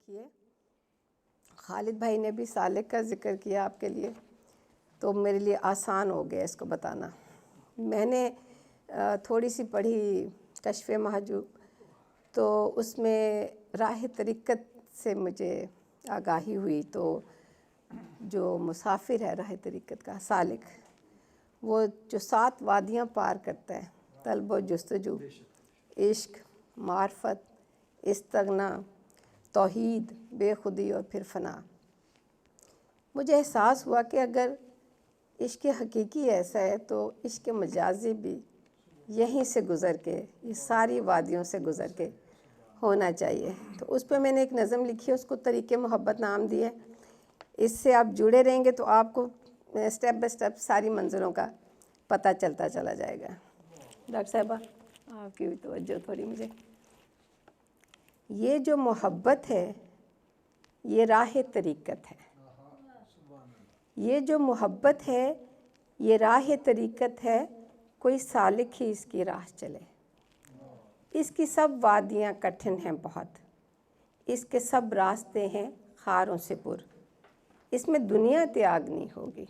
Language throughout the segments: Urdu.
لکھی ہے. خالد بھائی نے بھی سالک کا ذکر کیا آپ کے لیے، تو میرے لیے آسان ہو گیا اس کو بتانا. میں نے تھوڑی سی پڑھی کشف محجوب، تو اس میں راہ طریقت سے مجھے آگاہی ہوئی. تو جو مسافر ہے راہ طریقت کا سالک، وہ جو 7 وادیاں پار کرتا ہے، طلب و جستجو، عشق، معرفت، استغنا، توحید، بے خودی اور پھر فنا. مجھے احساس ہوا کہ اگر عشق حقیقی ایسا ہے تو عشق مجازی بھی یہیں سے گزر کے، یہ ساری وادیوں سے گزر کے ہونا چاہیے. تو اس پہ میں نے ایک نظم لکھی ہے، اس کو طریق محبت نام دی ہے. اس سے آپ جڑے رہیں گے تو آپ کو اسٹیپ بائی اسٹیپ ساری منزلوں کا پتہ چلتا چلا جائے گا. ڈاکٹر صاحبہ آپ کی بھی توجہ تھوڑی مجھے. یہ جو محبت ہے یہ راہ طریقت ہے. یہ جو محبت ہے یہ راہ طریقت ہے، کوئی سالک ہی اس کی راہ چلے. اس کی سب وادیاں کٹھن ہیں بہت، اس کے سب راستے ہیں خاروں سے پر. اس میں دنیا تیاگ نہیں ہوگی.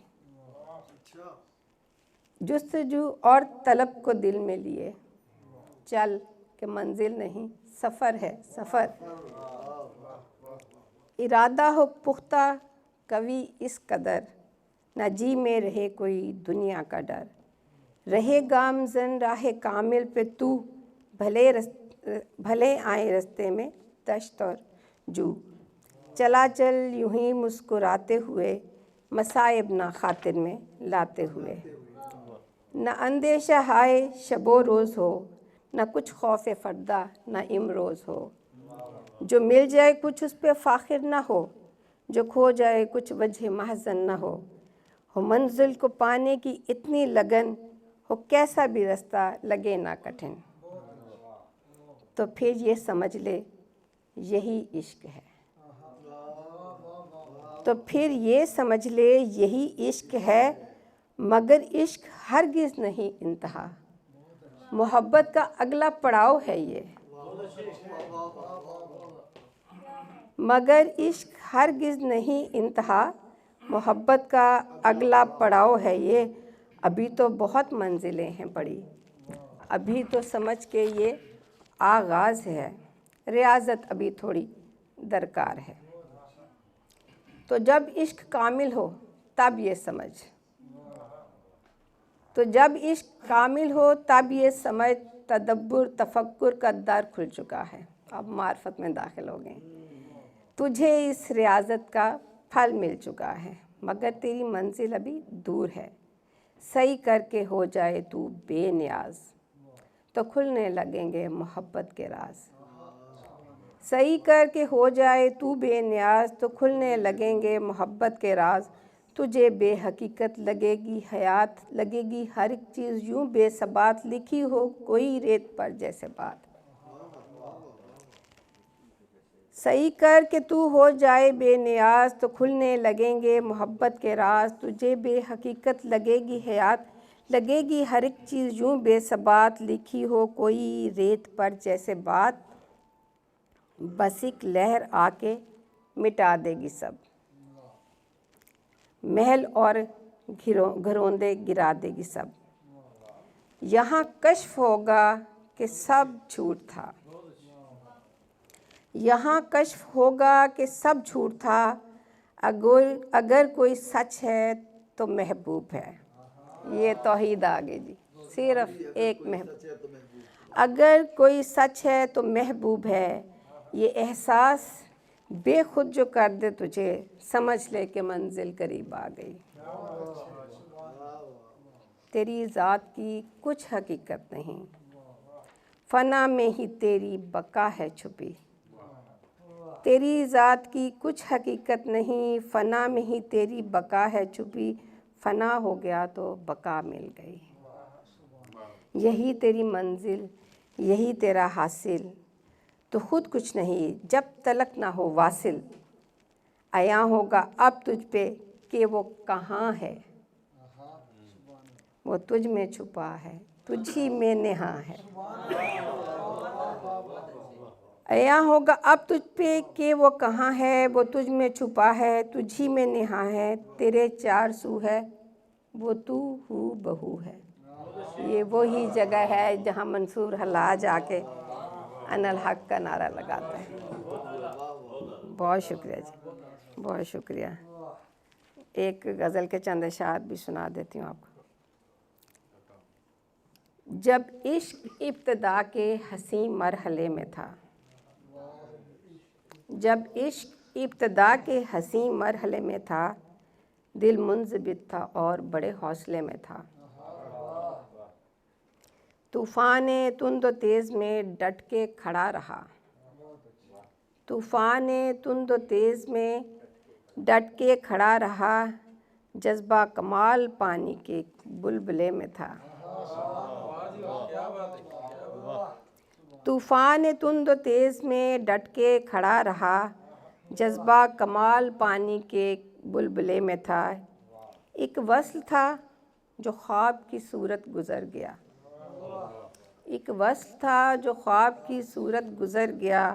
جستجو اور طلب کو دل میں لیے چل کہ منزل نہیں سفر ہے سفر. ارادہ ہو پختہ قوی اس قدر، نہ جی میں رہے کوئی دنیا کا ڈر. رہے گامزن راہ کامل پہ تو، بھلے آئیں رستے میں دشت اور جو. چلا چل یوں ہی مسکراتے ہوئے، مصائب نہ خاطر میں لاتے ہوئے. نہ اندیشہ ہائے شب و روز ہو، نہ کچھ خوف فردا نہ امروز ہو. جو مل جائے کچھ اس پہ فاخر نہ ہو، جو کھو جائے کچھ وجہ محزن نہ ہو. منزل کو پانے کی اتنی لگن ہو، کیسا بھی رستہ لگے نہ کٹھن. تو پھر یہ سمجھ لے یہی عشق ہے. تو پھر یہ سمجھ لے یہی عشق ہے، مگر عشق ہرگز نہیں انتہا. محبت کا اگلا پڑاؤ ہے یہ، مگر عشق ہرگز نہیں انتہا. محبت کا اگلا پڑاؤ ہے یہ، ابھی تو بہت منزلیں ہیں بڑی. ابھی تو سمجھ کے یہ آغاز ہے، ریاضت ابھی تھوڑی درکار ہے. تو جب عشق کامل ہو تب یہ سمجھ، تو جب عشق کامل ہو تب یہ سمجھ، تدبر تفکر کا در کھل چکا ہے. اب معرفت میں داخل ہو گئے. تجھے اس ریاضت کا پھل مل چکا ہے، مگر تیری منزل ابھی دور ہے. صحیح کر کے ہو جائے تو بے نیاز، تو کھلنے لگیں گے محبت کے راز. صحیح کر کے ہو جائے تو بے نیاز، تو کھلنے لگیں گے محبت کے راز. تجھے بے حقیقت لگے گی حیات، لگے گی ہر ایک چیز یوں بے ثبات. لکھی ہو کوئی ریت پر جیسے بات. صحیح کر کے تو ہو جائے بے نیاز، تو کھلنے لگیں گے محبت کے راز. تجھے بے حقیقت لگے گی حیات، لگے گی ہر ایک چیز یوں بے ثبات. لکھی ہو کوئی ریت پر جیسے بات، بس ایک لہر آ کے مٹا دے گی سب. محل اور گھروندے گرا دے گی سب. یہاں کشف ہوگا کہ سب جھوٹ تھا، یہاں کشف ہوگا کہ سب جھوٹ تھا. اگر کوئی سچ ہے تو محبوب ہے. یہ توحید آگے جی، صرف ایک محبوب. اگر کوئی سچ ہے تو محبوب ہے. یہ احساس بے خود جو کر دے تجھے، سمجھ لے کہ منزل قریب آ گئی. تیری ذات کی کچھ حقیقت نہیں، فنا میں ہی تیری بقا ہے چھپی. تیری ذات کی کچھ حقیقت نہیں، فنا میں ہی تیری بقا ہے چھپی. فنا ہو گیا تو بقا مل گئی. یہی تیری منزل، یہی تیرا حاصل. تو خود کچھ نہیں جب تلک نہ ہو واصل. عیاں ہوگا اب تجھ پہ کہ وہ کہاں ہے، وہ تجھ میں چھپا ہے، تجھ ہی میں نہاں ہے. عیاں ہوگا اب تجھ پہ کہ وہ کہاں ہے، وہ تجھ میں چھپا ہے، تجھ ہی میں نہاں ہے، تیرے چار سو ہے، وہ تو ہو بہو ہے۔ یہ وہی جگہ ہے جہاں منصور حلاج آ کے انا الحق کا نعرہ لگاتا ہے۔ بہت شکریہ جی، بہت شکریہ۔ ایک غزل کے چند اشعار بھی سنا دیتی ہوں آپ کو۔ جب عشق ابتدا کے حسین مرحلے میں تھا، جب عشق ابتدا کے حسین مرحلے میں تھا، دل منضبط تھا اور بڑے حوصلے میں تھا۔ طوفان تند و تیز میں ڈٹ کے کھڑا رہا، طوفان تند و تیز میں ڈٹ کے کھڑا رہا، جذبہ کمال پانی کے بلبلے میں تھا۔ طوفان تند و تیز میں ڈٹ کے کھڑا رہا، جذبہ کمال پانی کے بلبلے میں تھا۔ ایک وصل تھا جو خواب کی صورت گزر گیا، ایک وصل تھا جو خواب کی صورت گزر گیا،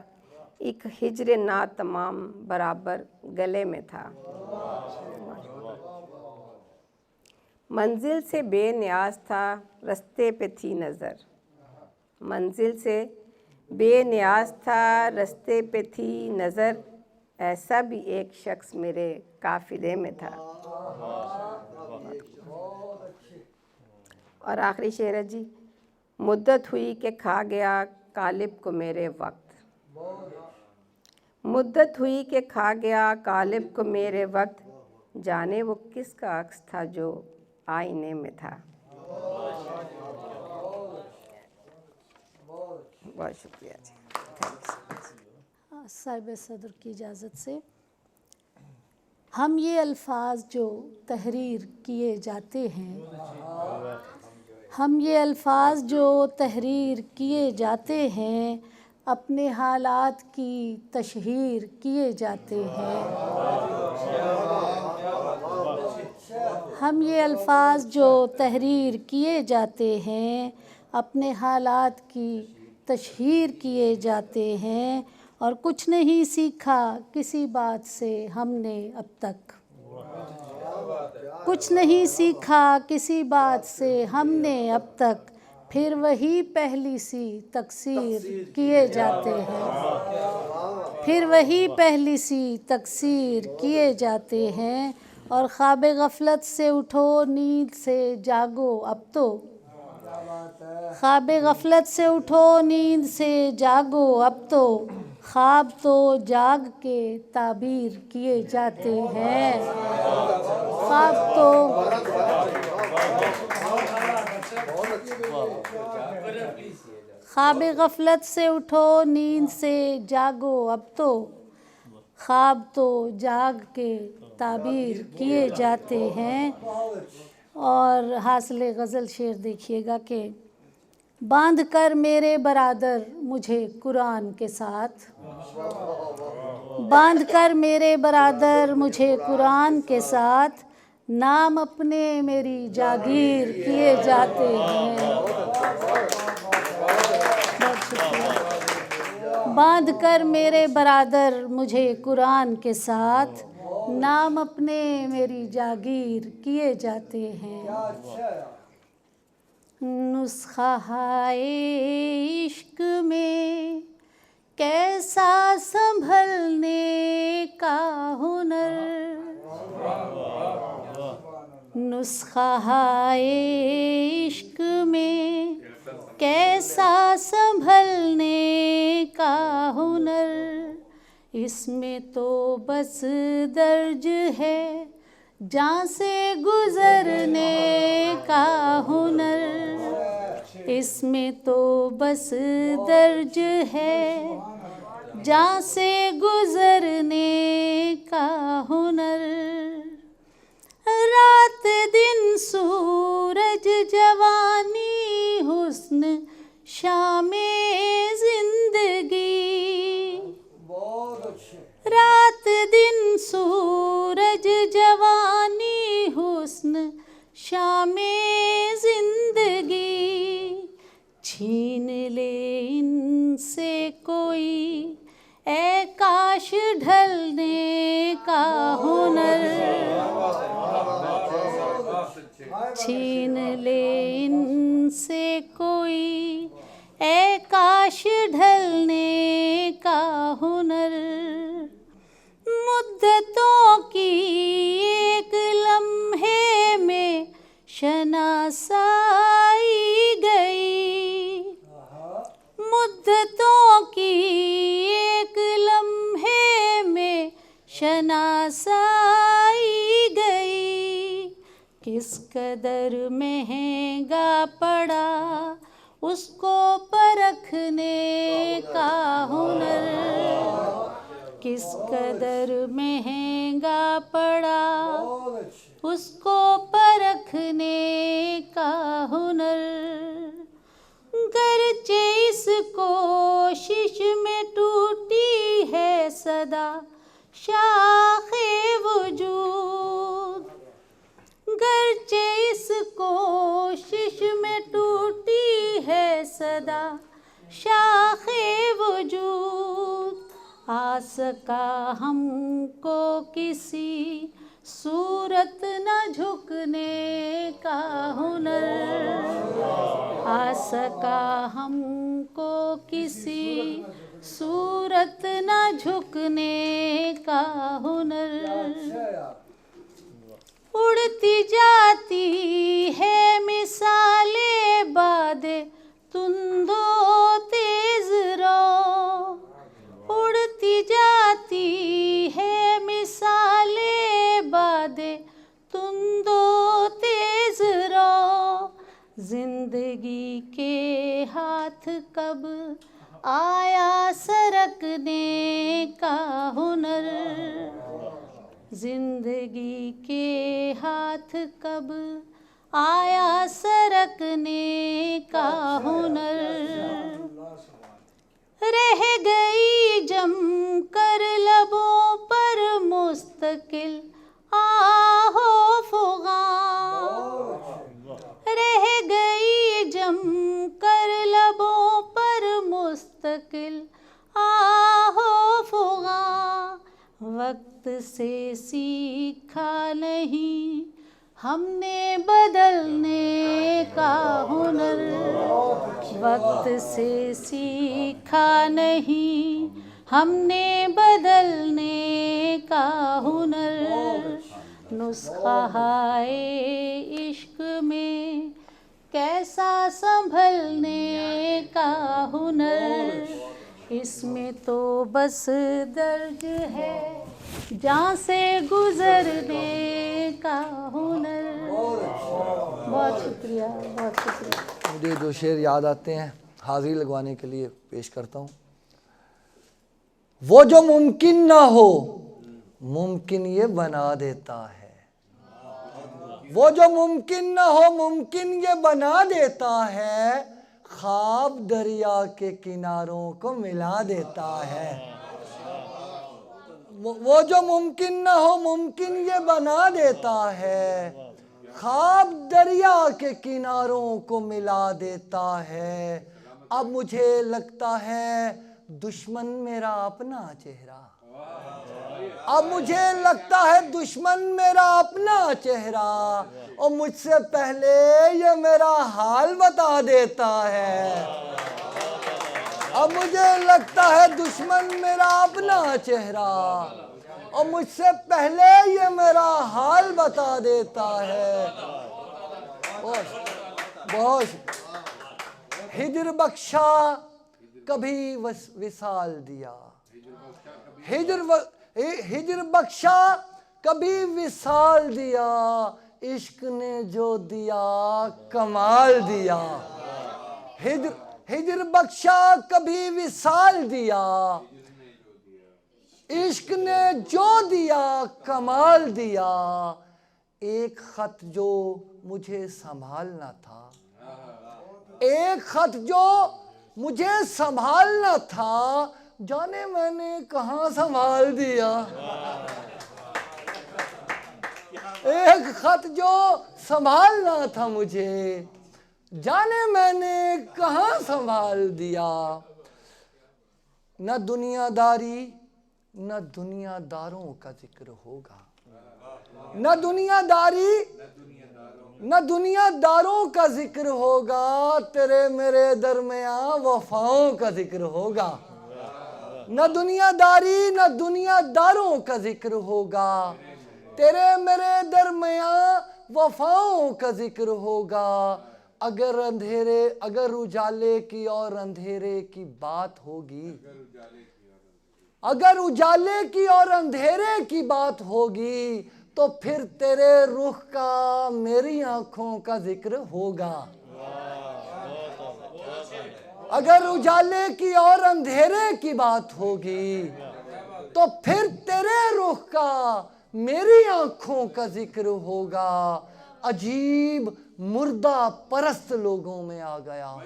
ایک ہجر ناتمام برابر گلے میں تھا۔ منزل سے بے نیاز تھا رستے پہ تھی نظر، منزل سے بے نیاز تھا رستے پہ تھی نظر، ایسا بھی ایک شخص میرے قافلے میں تھا۔ اور آخری شعر ہے جی، مدت ہوئی کہ کھا گیا قالب کو میرے وقت، مدت ہوئی کہ کھا گیا قالب کو میرے وقت، جانے وہ کس کا عکس تھا جو آئینے میں تھا۔ بہت شکریہ جی۔ صاحب صدر کی اجازت سے ہم یہ الفاظ جو تحریر کیے جاتے ہیں، ہم یہ الفاظ جو تحریر کیے جاتے ہیں، اپنے حالات کی تشہیر کیے جاتے ہیں۔ ہم یہ الفاظ جو تحریر کیے جاتے ہیں، اپنے حالات کی تشہیر کیے جاتے ہیں، اور کچھ نہیں سیکھا کسی بات سے ہم نے اب تک، کچھ نہیں سیکھا کسی بات سے ہم نے اب تک، پھر وہی پہلی سی تقصیر کیے جاتے ہیں، پھر وہی پہلی سی تقصیر کیے جاتے ہیں۔ اور خواب غفلت سے اٹھو نیند سے جاگو اب تو، خواب غفلت سے اٹھو نیند سے جاگو اب تو، خواب تو جاگ کے تعبیر کیے جاتے ہیں، خواب تو خواب غفلت سے اٹھو نیند سے جاگو اب تو، خواب تو جاگ کے تعبیر کیے جاتے ہیں۔ اور حاصل غزل شعر دیکھیے گا کہ باندھ کر میرے برادر مجھے قرآن کے ساتھ، باندھ کر میرے برادر مجھے قرآن کے ساتھ، نام اپنے میری جاگیر کیے جاتے ہیں۔ باندھ کر میرے برادر مجھے قرآن کے ساتھ، نام اپنے میری جاگیر کیے جاتے ہیں۔ نسخہ ہے عشق میں کیسا سنبھلنے کا ہنر، نسخہ ہے عشق میں کیسا سنبھلنے کا ہنر، اس میں تو بس درج ہے جاں سے گزرنے کا ہنر، اس میں تو بس درج ہے جاں سے گزرنے کا ہنر، رات دن سورج جوانی حسن شام زندگی، رات دن سورج جوانی حسن شام زندگی، چھین لے ان سے کوئی کا ہنر چھین لے ان سے کوئی اے کاش ڈھلنے کا ہنر مدتوں کی ایک لمحے میں شناسائی گئی مدتوں کی ایک لمحے میں شناسائی گئی کس قدر مہنگا پڑا اس کو پرکھنے کا ہنر کس قدر مہنگا پڑا اس کو پرکھنے کا ہنر گرچہ اس کوشش میں ٹوٹی ہے صدا شاخ وجود گرچہ اس کوشش میں ٹوٹی ہے صدا شاخ وجود آ سکا ہم کو کسی صورت نہ جھکنے کا ہنر آ سکا ہم کو کسی صورت نہ جھکنے کا ہنر اڑتی جاتی ہے مثالیں باد تندو تیز رو اڑتی جاتی ہے مثالیں باد تندو تیز رو زندگی کے ہاتھ کب آیا سرکنے کا ہنر زندگی کے ہاتھ کب آیا سرکنے کا ہنر رہ گئی جم کر لبوں پر مستقل آہو فغاں رہ گئی جم کر لبوں پر مستقل آہو فغاں وقت سے سیکھا نہیں ہم نے بدلنے کا ہنر وقت سے سیکھا نہیں ہم نے بدلنے کا ہنر نسخہ ہے عشق میں کیسا سنبھلنے کا ہنر اس میں تو بس درج ہے جہاں سے گزرنے کا ہنر بہت شکریہ بہت شکریہ مجھے دو شعر یاد آتے ہیں حاضری لگوانے کے لیے پیش کرتا ہوں وہ جو ممکن نہ ہو ممکن یہ بنا دیتا ہے وہ جو ممکن نہ ہو ممکن یہ بنا دیتا ہے خواب دریا کے کناروں کو ملا دیتا ہے وہ جو ممکن نہ ہو ممکن یہ بنا دیتا ہے خواب دریا کے کناروں کو ملا دیتا ہے اب مجھے لگتا ہے دشمن میرا اپنا چہرہ اب مجھے لگتا ہے دشمن میرا اپنا چہرہ اور مجھ سے پہلے یہ میرا حال بتا دیتا ہے اب مجھے لگتا ہے دشمن میرا اپنا چہرہ اور مجھ سے پہلے یہ میرا حال بتا دیتا ہے بہت ہجر بخشا کبھی وصال دیا ہجر بخشا کبھی وصال دیا عشق نے جو دیا کمال دیا ہجر بخشا کبھی وصال دیا عشق نے جو دیا کمال دیا ایک خط جو مجھے سنبھالنا تھا ایک خط جو مجھے سنبھالنا تھا جانے میں نے کہاں سنبھال دیا ایک خط جو سنبھالنا تھا مجھے جانے میں نے کہاں سنبھال دیا نہ دنیا داری نہ دنیا داروں کا ذکر ہوگا، نہ دنیا داروں کا ذکر ہوگا، تیرے میرے درمیان وفاؤں کا ذکر ہوگا۔ نہ دنیا داروں کا ذکر ہوگا، تیرے میرے درمیان وفاؤں کا ذکر ہوگا۔ اگر اجالے کی اور اندھیرے کی بات ہوگی، اگر اجالے کی اور اندھیرے کی بات ہوگی تو پھر تیرے رخ کا میری آنکھوں کا ذکر ہوگا۔ اگر اجالے کی اور اندھیرے کی بات ہوگی تو پھر تیرے رخ کا میری آنکھوں کا ذکر ہوگا۔ عجیب مردہ پرست لوگوں میں آ گیا ہوں،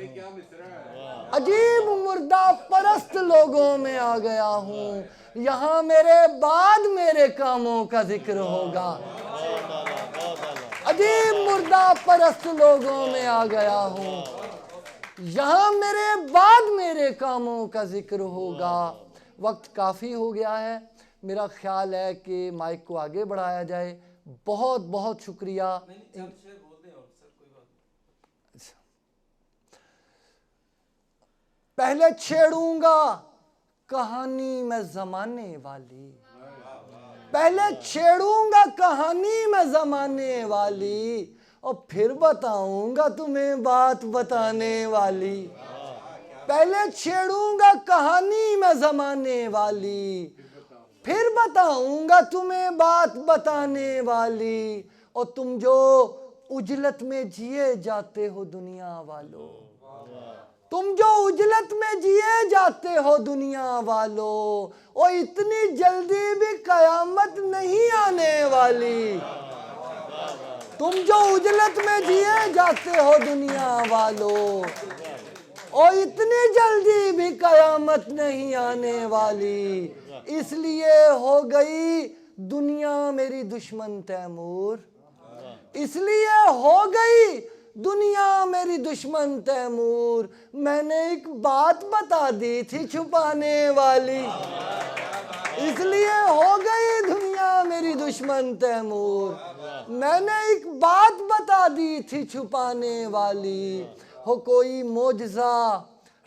عجیب مردہ پرست لوگوں میں آ گیا ہوں، یہاں میرے بعد میرے کاموں کا ذکر ہوگا۔ عجیب مردہ پرست لوگوں میں آ گیا ہوں، یہاں میرے بعد میرے کاموں کا ذکر ہوگا۔ وقت کافی ہو گیا ہے، میرا خیال ہے کہ مائک کو آگے بڑھایا جائے۔ بہت بہت شکریہ۔ پہلے چھیڑوں گا کہانی میں زمانے والی، پہلے چھیڑوں گا کہانی میں زمانے والی، اور پھر بتاؤں گا تمہیں بات بتانے والی۔ پہلے چھیڑوں گا کہانی میں زمانے والی، پھر بتاؤں گا تمہیں بات بتانے والی۔ اور تم جو اجلت میں جیے جاتے ہو دنیا والو، تم جو اجلت میں جیے جاتے ہو دنیا والو، اور اتنی جلدی بھی قیامت نہیں آنے والی۔ تم جو اجلت میں جیے جاتے ہو دنیا والو، اور اتنی جلدی بھی قیامت نہیں آنے والی۔ اس لیے ہو گئی دنیا میری دشمن تیمور، اس لیے ہو گئی دنیا میری دشمن تیمور۔ میں نے ایک بات بتا دی تھی چھپانے والی، اس لیے ہو گئی دنیا میری دشمن تیمور۔ میں نے ایک بات بتا دی تھی چھپانے والی، ہو کوئی معجزہ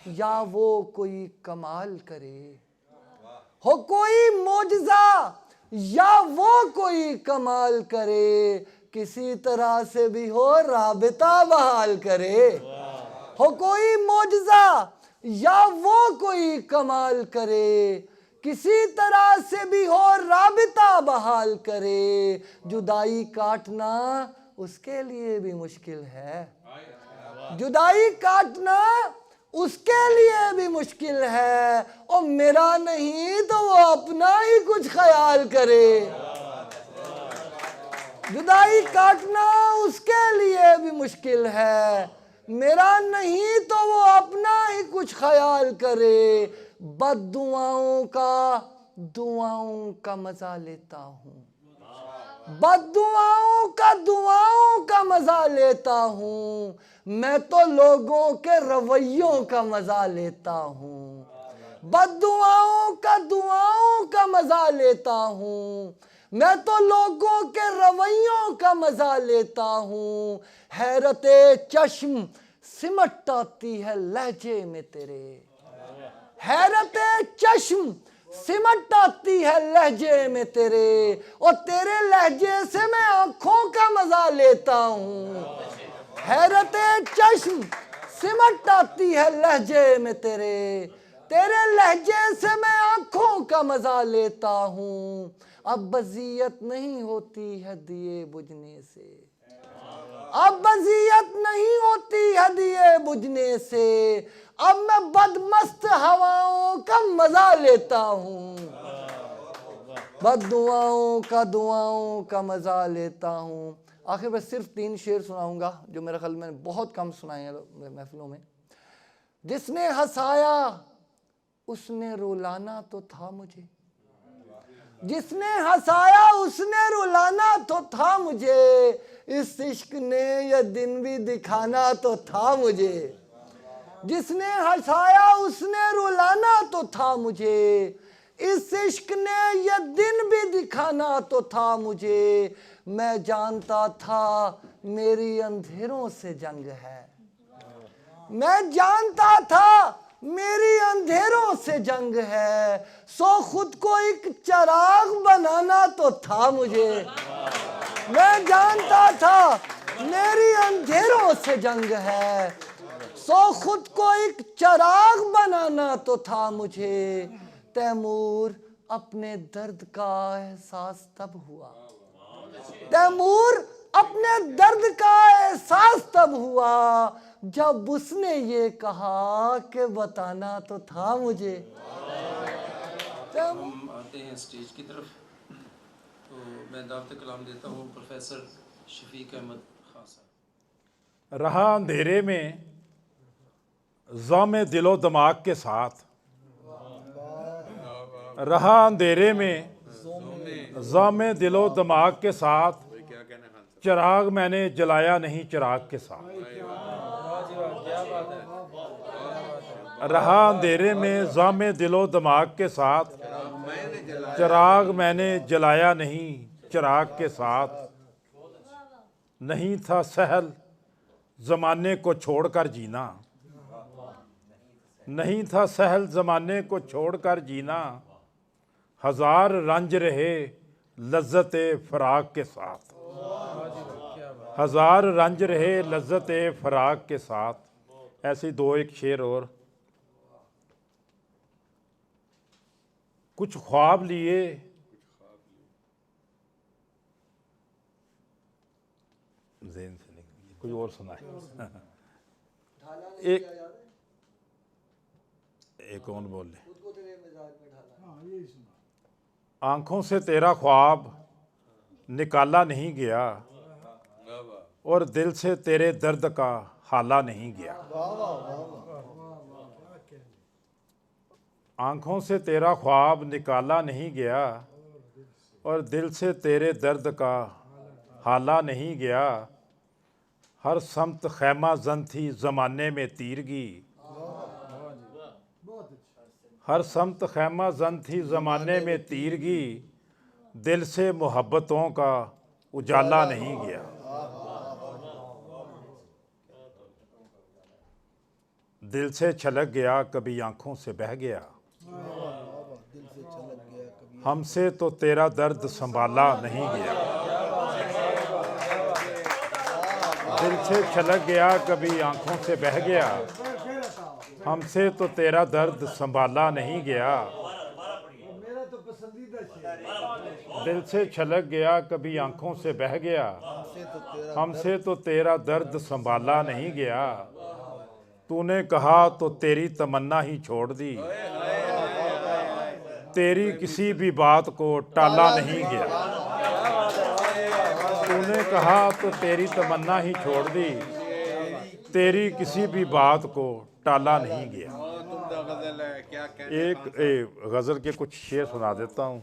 یا وہ کوئی کمال کرے، ہو کوئی معجزہ یا وہ کوئی کمال کرے، کسی طرح سے بھی ہو رابطہ بحال کرے۔ ہو کوئی معجزہ یا وہ کوئی کمال کرے، کسی طرح سے بھی ہو رابطہ بحال کرے۔ جدائی کاٹنا اس کے لیے بھی مشکل ہے، جدائی کاٹنا اس کے لیے بھی مشکل ہے، اور میرا نہیں تو وہ اپنا ہی کچھ خیال کرے۔ جدائی کاٹنا اس کے لیے بھی مشکل ہے، میرا نہیں تو وہ اپنا ہی کچھ خیال کرے۔ بد دعاؤں کا مزہ لیتا ہوں، بد دعاؤں کا مزہ لیتا ہوں، میں تو لوگوں کے رویوں کا مزہ لیتا ہوں۔ بد دعاؤں کا مزہ لیتا ہوں، میں تو لوگوں کے رویوں کا مزہ لیتا ہوں۔ حیرت چشم سمٹ آتی ہے لہجے میں تیرے، حیرت چشم سمٹ آتی ہے لہجے میں تیرے، اور تیرے لہجے سے میں آنکھوں کا مزہ لیتا ہوں۔ حیرت چشم سمٹ آتی ہے لہجے میں تیرے، تیرے لہجے سے میں آنکھوں کا مزہ لیتا ہوں۔ اب اذیت نہیں ہوتی ہے دیے بجھنے سے، اب اذیت نہیں ہوتی ہے دیے بجھنے سے، اب میں بدمست ہواؤں کا مزہ لیتا ہوں، بد دعاؤں کا مزہ لیتا ہوں۔ آخر میں صرف 3 شعر سناؤں گا جو میرے خیال میں بہت کم سنائے ہیں محفلوں میں۔ جس نے ہنسایا اس نے رلانا تو تھا مجھے، جس نے ہنسایا اس نے رلانا تو تھا مجھے، اس عشق نے یہ دن بھی دکھانا تو تھا مجھے۔ جس نے ہنسایا اس نے رلانا تو تھا مجھے، اس عشق نے یہ دن بھی دکھانا تو تھا مجھے، میں جانتا تھا میری اندھیروں سے جنگ ہے، میں جانتا تھا میری اندھیروں سے جنگ ہے، سو خود کو ایک چراغ بنانا تو تھا مجھے، میں جانتا تھا میری اندھیروں سے جنگ ہے، سو خود کو ایک چراغ بنانا تو تھا مجھے، تیمور اپنے درد کا احساس تب ہوا، تیمور اپنے درد کا احساس تب ہوا جب اس نے یہ کہا کہ بتانا تو تھا مجھے۔ ہم آتے ہیں سٹیج کی طرف، تو میں دعوت کلام دیتا ہوں پروفیسر شفیق احمد خان صاحب۔ رہا اندھیرے میں زام دل و دماغ کے ساتھ، رہا اندھیرے میں زام دل و دماغ کے ساتھ، چراغ میں نے جلایا نہیں چراغ کے ساتھ، رہا اندھیرے میں زام دل و دماغ کے ساتھ، چراغ میں نے جلایا نہیں چراغ کے ساتھ، نہیں تھا سہل زمانے کو چھوڑ کر جینا، نہیں تھا سہل زمانے کو چھوڑ کر جینا، ہزار رنج رہے لذت فراق کے ساتھ، ہزار رنج رہے لذت فراق کے ساتھ۔ ایسے دو ایک شعر اور۔ کچھ خواب لیے ذہن سے نکل، کوئی اور سنائے، ایک کون بول لے۔ آنکھوں سے تیرا خواب نکالا نہیں گیا، اور دل سے تیرے درد کا حالہ نہیں گیا، آنکھوں سے تیرا خواب نکالا نہیں گیا، اور دل سے تیرے درد کا حالہ نہیں گیا، ہر سمت خیمہ زن تھی زمانے میں تیرگی، ہر سمت خیمہ زن تھی زمانے میں تیرگی، دل سے محبتوں کا اجالا نہیں گیا، دل سے چھلک گیا کبھی آنکھوں سے بہہ گیا، ہم سے تو تیرا درد سنبھالا نہیں گیا، دل سے چھلک گیا کبھی آنکھوں سے بہہ گیا، ہم سے تو تیرا درد سنبھالا نہیں گیا، دل سے چھلک گیا کبھی آنکھوں سے بہہ گیا، ہم سے تو تیرا درد سنبھالا نہیں گیا، تو نے کہا تو تیری تمنا ہی چھوڑ دی، تیری کسی بھی بات کو ٹالا نہیں گیا، تو نے کہا تو تیری تمنا ہی چھوڑ دی، تیری کسی بھی بات کو ٹالا نہیں گیا۔ ایک غزل کے کچھ شعر سنا دیتا ہوں۔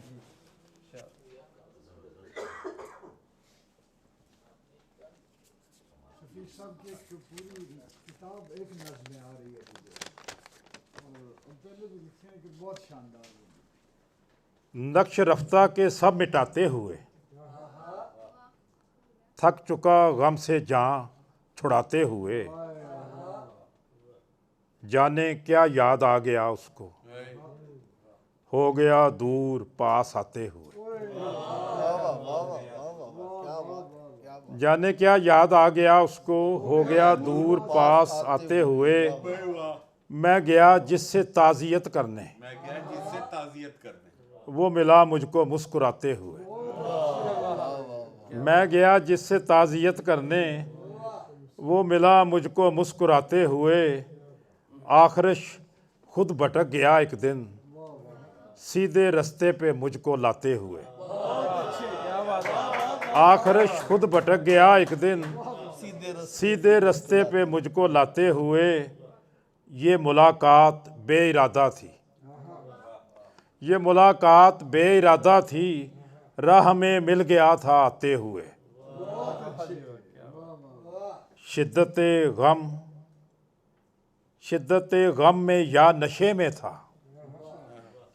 نقش رفتہ کے سب مٹاتے ہوئے، تھک چکا غم سے جان چھڑاتے ہوئے، جانے کیا یاد آ گیا اس کو، ہو گیا دور پاس آتے ہوئے، جانے کیا یاد آ گیا اس کو، ہو گیا دور پاس آتے ہوئے، میں گیا جس سے تعزیت کرنے، وہ ملا مجھ کو مسکراتے ہوئے، میں گیا جس سے تعزیت کرنے، وہ ملا مجھ کو مسکراتے ہوئے، آخرش خود بھٹک گیا ایک دن، سیدھے رستے پہ مجھ کو لاتے ہوئے، آخرش خود بھٹک گیا ایک دن، سیدھے رستے پہ مجھ کو لاتے ہوئے، یہ ملاقات بے ارادہ تھی، یہ ملاقات بے ارادہ تھی، راہ میں مل گیا تھا آتے ہوئے، شدت غم میں یا نشے میں تھا،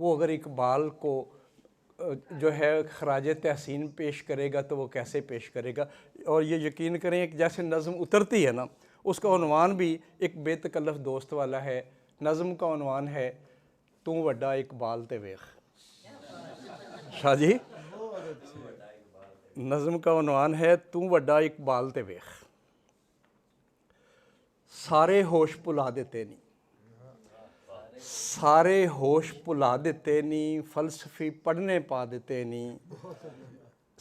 وہ اگر اقبال کو جو ہے خراج تحسین پیش کرے گا تو وہ کیسے پیش کرے گا. اور یہ یقین کریں کہ جیسے نظم اترتی ہے نا, اس کا عنوان بھی ایک بے تکلف دوست والا ہے. نظم کا عنوان ہے تو وڈا اقبال تے ویخ. شاہ جی, نظم کا عنوان ہے تو وڈا اقبال تے ویخ. سارے ہوش بھلا دیتے نہیں, سارے ہوش بھلا دیتے نہیں, فلسفی پڑھنے پا دیتے نہیں.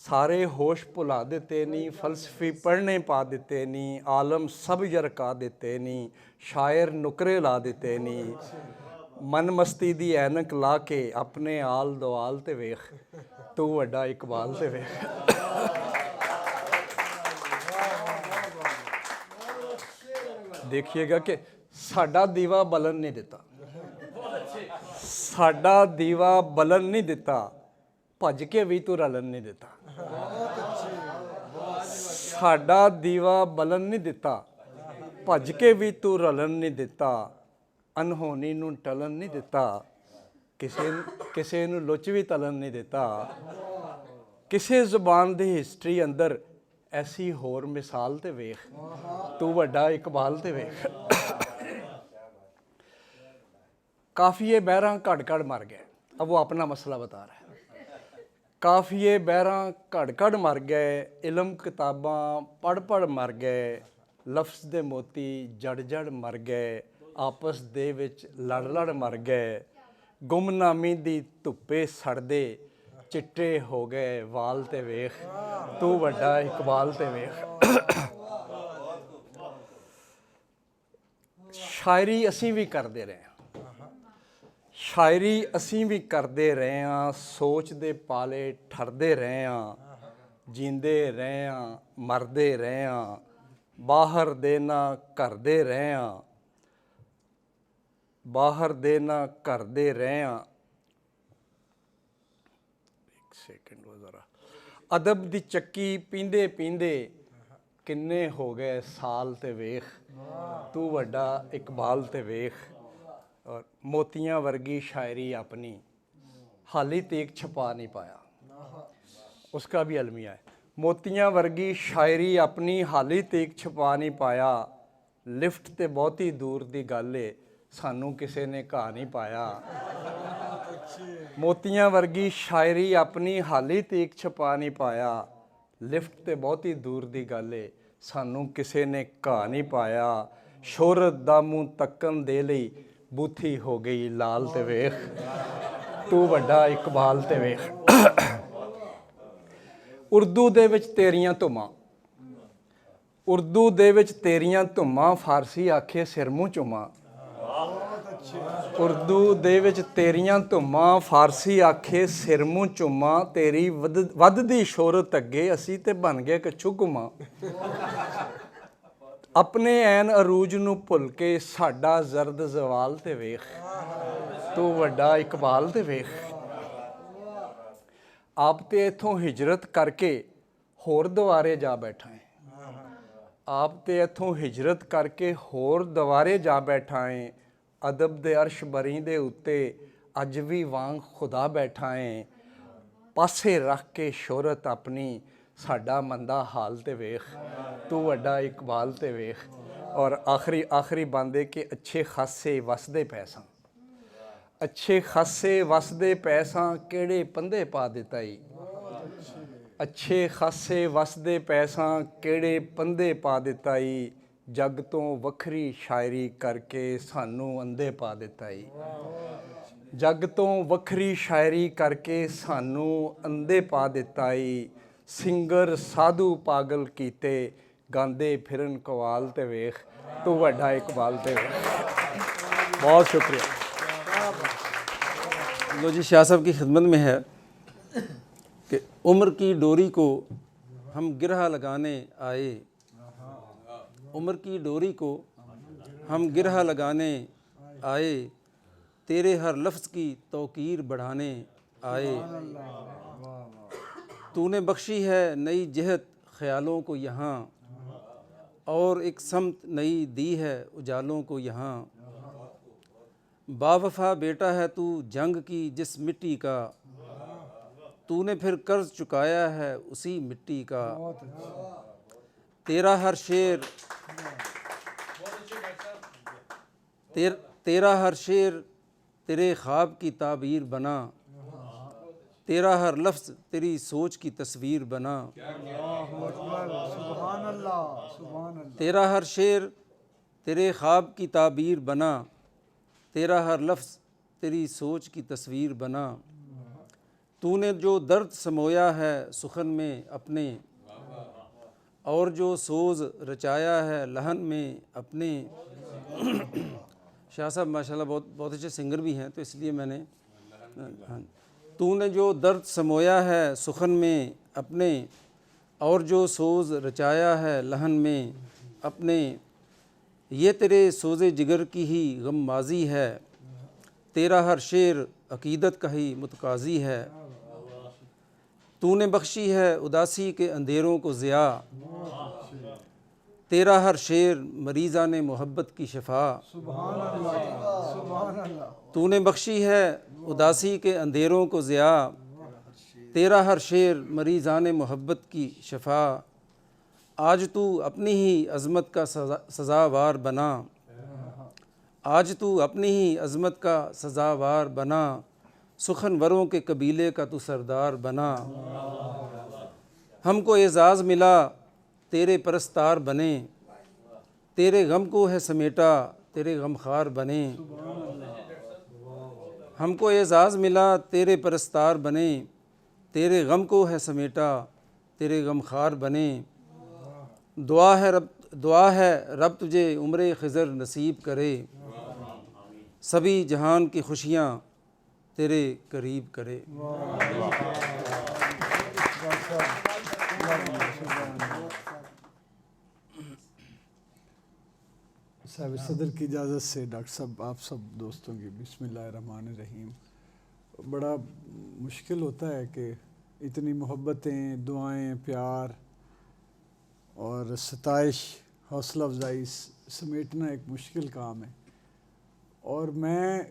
سارے ہوش بھلا دیتے نہیں, فلسفی پڑھنے پا دیتے نہیں. عالم سب یرکا دیتے نہیں, شاعر نکرے لا دیتے نہیں. من مستی دی اینک لا کے اپنے آل دوال تے ویخ, تو وڈا اقبال تے ویخ. دیکھیے گا کہ ساڈا دیوا بلن نہیں دیتا, ساڈا دیوا بلن نہیں دیتا, بھج کے بھی تو رلن نہیں دیتا. ساڈا دیوا بلن نہیں دیتا, بھج کے بھی تو رلن نہیں دیتا. انہونی نو ٹلن نہیں دیتا, کسے نو لچ بھی تلن نہیں دیتا. کسے زبان دی ہسٹری اندر ایسی ہور مثال تے ویخ, تو وڈا اقبال تے ویخ. کافیے بہراں کڑ کڑ مر گئے. اب وہ اپنا مسئلہ بتا رہا ہے. کافیے بہراں کڑ کڑ مر گئے, علم کتاباں پڑھ پڑھ مر گئے. لفظ دے موتی جڑ جڑ مر گئے, آپس دے وچ لڑ لڑ مر گئے. گمنامی دی دھپے سڑدے, چٹے ہو گئے وال تے ویخ, تو وڈا اقبال تے ویخ. شاعری اسی بھی کردے رہے ہیں, شاعری اسی بھی کردے رہے ہیں. سوچ دے پالے ٹھردے رہے ہیں, جیندے رہے ہیں مردے رہے ہیں. باہر دینا کردے رہے ہیں, باہر دینا کردے رہے ہیں. ایک سیکنڈ وہ ذرا. ادب دی چکی پیندے پیندے کنے ہو گئے سال تے ویخ, تو وڈا اقبال تے ویخ. اور موتیاں ورگی شاعری اپنی حالی تیک چھپا نہیں پایا, اس کا بھی المیہ ہے. موتیاں ورگی شاعری اپنی حالی تیک چھپا نہیں پایا. لفٹ تے بہتی دور دی گل ہے, سانوں کسے نے کہا نہیں پایا. موتیاں ورگی شاعری اپنی حالی تیک چھپا نہیں پایا. لفٹ تے بہتی دور دی گل ہے, سانوں کسے نے کہا نہیں پایا. شہرت دا منہ تکن دے لئی بوتھی ہو گئی لال تے ویخ, تو وڈا اقبال تے ویخ. اردو دے وچ تیریاں دھماں, اردو دے وچ تیریاں دھماں, فارسی آکھے سر منہ چوماں. اردو دے وچ تیریاں دھماں, فارسی آکھے سر منہ چوماں. تیری وددی شہرت اگے اسی تے بن گئے کچھو گماں. اپنے عین عروج نو بھل کے ساڈا زرد زوال تے ویخ, تو وڈا اقبال تے ویخ. آپ تے اتھوں ہجرت کر کے ہور دوارے جا بیٹھا ہے. آپ تے اتھوں ہجرت کر کے ہور دوارے جا بیٹھا ہے. ادب دے عرش بری دے اتے اج بھی وانگ خدا بیٹھا ہے. پاسے رکھ کے شہرت اپنی ساڈا مندہ حال تے ویخ, تو وڈا اقبال تے ویخ. اور آخری باندے کہ اچھے خاصے وسدے پیساں, اچھے خاصے وسدے پیساں کیڑے پندے پا دیتا ای. اچھے خاصے وسدے پیساں کیڑے پندے پا دیتا ای. جگ تو وکھری شاعری کر کے سانوں اندھے پا دیتا ای. جگ تو وکھری شاعری کر کے سانوں اندھے پا دیتا ای. سنگر سادھو پاگل کیتے گاندے پھرن قوال تے ویخ, تو وڈا اقبال تے ویخ. بہت شکریہ. لو جی, شاہ صاحب کی خدمت میں ہے کہ عمر کی ڈوری کو ہم گرہ لگانے آئے, عمر کی ڈوری کو ہم گرہ لگانے آئے. تیرے ہر لفظ کی توقیر بڑھانے آئے. تو نے بخشی ہے نئی جہت خیالوں کو یہاں, اور ایک سمت نئی دی ہے اجالوں کو یہاں. با وفا بیٹا ہے تو جنگ کی جس مٹی کا، تو نے پھر قرض چکایا ہے اسی مٹی کا، تیرا ہر شعر تیرا ہر شعر تیرے خواب کی تعبیر بنا، تیرا ہر لفظ تیری سوچ کی تصویر بنا، سبحان اللہ سبحان اللہ. تیرا ہر شعر تیرے خواب کی تعبیر بنا، تیرا ہر لفظ تیری سوچ کی تصویر بنا، تو نے جو درد سمویا ہے سخن میں اپنے، اور جو سوز رچایا ہے لہن میں اپنے. شاہ صاحب ماشاءاللہ بہت اچھے سنگر بھی ہیں، تو اس لیے میں نے تو نے جو درد سمویا ہے سخن میں اپنے، اور جو سوز رچایا ہے لہن میں اپنے، یہ تیرے سوز جگر کی ہی غم مازی ہے، تیرا ہر شعر عقیدت کا ہی متقاضی ہے، تو نے بخشی ہے اداسی کے اندھیروں کو ضیاء، تیرا ہر شعر مریضان محبت کی شفا، سبحان اللہ سبحان اللہ. تو نے بخشی ہے اداسی کے اندھیروں کو ضیاء، تیرا ہر شعر مریضان محبت کی شفا، آج تو اپنی ہی عظمت کا سزاوار بنا، آج تو اپنی ہی عظمت کا سزاوار بنا، سخن وروں کے قبیلے کا تو سردار بنا، ہم کو اعزاز ملا تیرے پرستار بنے، تیرے غم کو ہے سمیٹا تیرے غمخوار بنے، ہم کو اعزاز ملا تیرے پرستار بنے، تیرے غم کو ہے سمیٹا تیرے غمخوار بنے، دعا ہے رب تجھے عمر خضر نصیب کرے، سبھی جہان کی خوشیاں تیرے قریب کرے. صاحب صدر کی اجازت سے ڈاکٹر صاحب آپ سب دوستوں کی بسم اللہ الرحمن الرحیم. بڑا مشکل ہوتا ہے کہ اتنی محبتیں، دعائیں، پیار اور ستائش، حوصلہ افزائی سمیٹنا ایک مشکل کام ہے. اور میں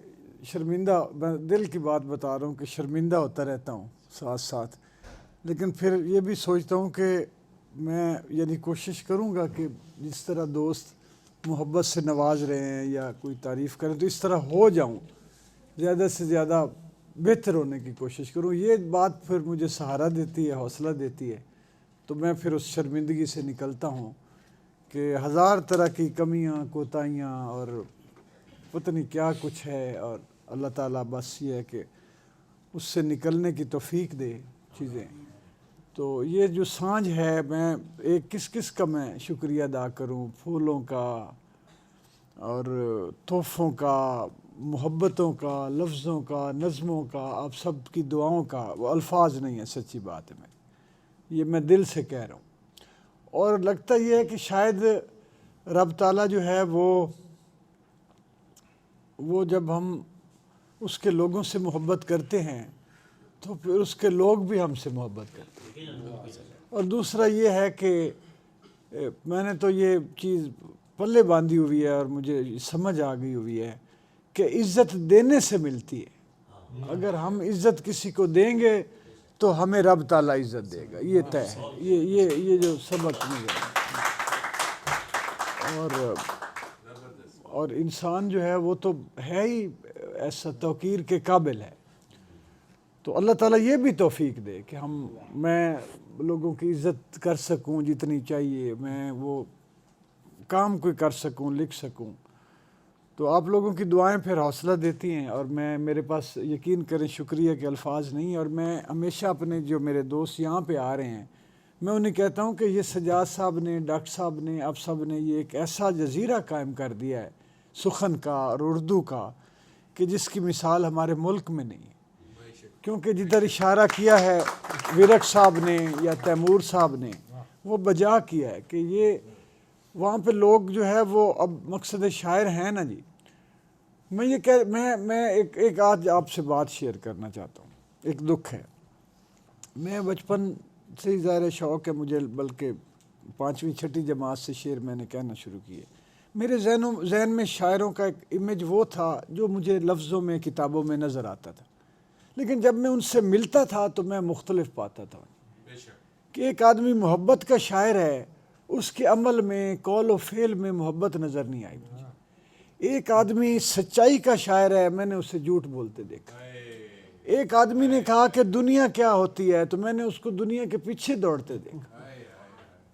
شرمندہ، میں دل کی بات بتا رہا ہوں کہ شرمندہ ہوتا رہتا ہوں ساتھ ساتھ، لیکن پھر یہ بھی سوچتا ہوں کہ میں یعنی کوشش کروں گا کہ جس طرح دوست محبت سے نواز رہے ہیں یا کوئی تعریف کریں تو اس طرح ہو جاؤں، زیادہ سے زیادہ بہتر ہونے کی کوشش کروں. یہ بات پھر مجھے سہارا دیتی ہے، حوصلہ دیتی ہے، تو میں پھر اس شرمندگی سے نکلتا ہوں کہ ہزار طرح کی کمیاں، کوتاہیاں اور پتہ نہیں کیا کچھ ہے، اور اللہ تعالیٰ بس یہ ہے کہ اس سے نکلنے کی توفیق دے چیزیں. تو یہ جو سانجھ ہے، میں ایک کس کا میں شکریہ ادا کروں، پھولوں کا اور تحفوں کا، محبتوں کا، لفظوں کا، نظموں کا، آپ سب کی دعاؤں کا. وہ الفاظ نہیں ہے، سچی بات ہے، یہ میں دل سے کہہ رہا ہوں. اور لگتا یہ ہے کہ شاید رب تعالیٰ جو ہے وہ جب ہم اس کے لوگوں سے محبت کرتے ہیں تو پھر اس کے لوگ بھی ہم سے محبت کرتے ہیں. اور دوسرا یہ ہے کہ میں نے تو یہ چیز پلے باندھی ہوئی ہے اور مجھے سمجھ آ گئی ہوئی ہے کہ عزت دینے سے ملتی ہے. اگر ہم عزت کسی کو دیں گے تو ہمیں رب تعالیٰ عزت دے گا، یہ طے ہے. یہ جو سبق مجھے، اور انسان جو ہے وہ تو ہے ہی ایسا توقیر کے قابل ہے. تو اللہ تعالیٰ یہ بھی توفیق دے کہ میں لوگوں کی عزت کر سکوں جتنی چاہیے، میں وہ کام کوئی کر سکوں، لکھ سکوں. تو آپ لوگوں کی دعائیں پھر حوصلہ دیتی ہیں، اور میرے پاس یقین کریں شکریہ کے الفاظ نہیں. اور میں ہمیشہ اپنے جو میرے دوست یہاں پہ آ رہے ہیں، میں انہیں کہتا ہوں کہ یہ سجاد صاحب نے، ڈاکٹر صاحب نے، آپ سب نے یہ ایک ایسا جزیرہ قائم کر دیا ہے سخن کا اور اردو کا کہ جس کی مثال ہمارے ملک میں نہیں ہے. کیونکہ جدھر اشارہ کیا ہے ورک صاحب نے یا تیمور صاحب نے، وہ بجا کیا ہے کہ یہ وہاں پہ لوگ جو ہے وہ اب مقصد شاعر ہیں نا جی. میں ایک آج آپ سے بات شیئر کرنا چاہتا ہوں. ایک دکھ ہے، میں بچپن سے ہی ظاہر شوق ہے مجھے، بلکہ 5ویں 6ٹھی جماعت سے شعر میں نے کہنا شروع کیے. میرے ذہن میں شاعروں کا ایک امیج وہ تھا جو مجھے لفظوں میں کتابوں میں نظر آتا تھا، لیکن جب میں ان سے ملتا تھا تو میں مختلف پاتا تھا کہ ایک آدمی محبت کا شاعر ہے، اس کے عمل میں، قول و فعل میں محبت نظر نہیں آئی مجھے۔ ایک آدمی سچائی کا شاعر ہے، میں نے اسے جھوٹ بولتے دیکھا۔ ایک آدمی نے کہا کہ دنیا کیا ہوتی ہے، تو میں نے اس کو دنیا کے پیچھے دوڑتے دیکھا۔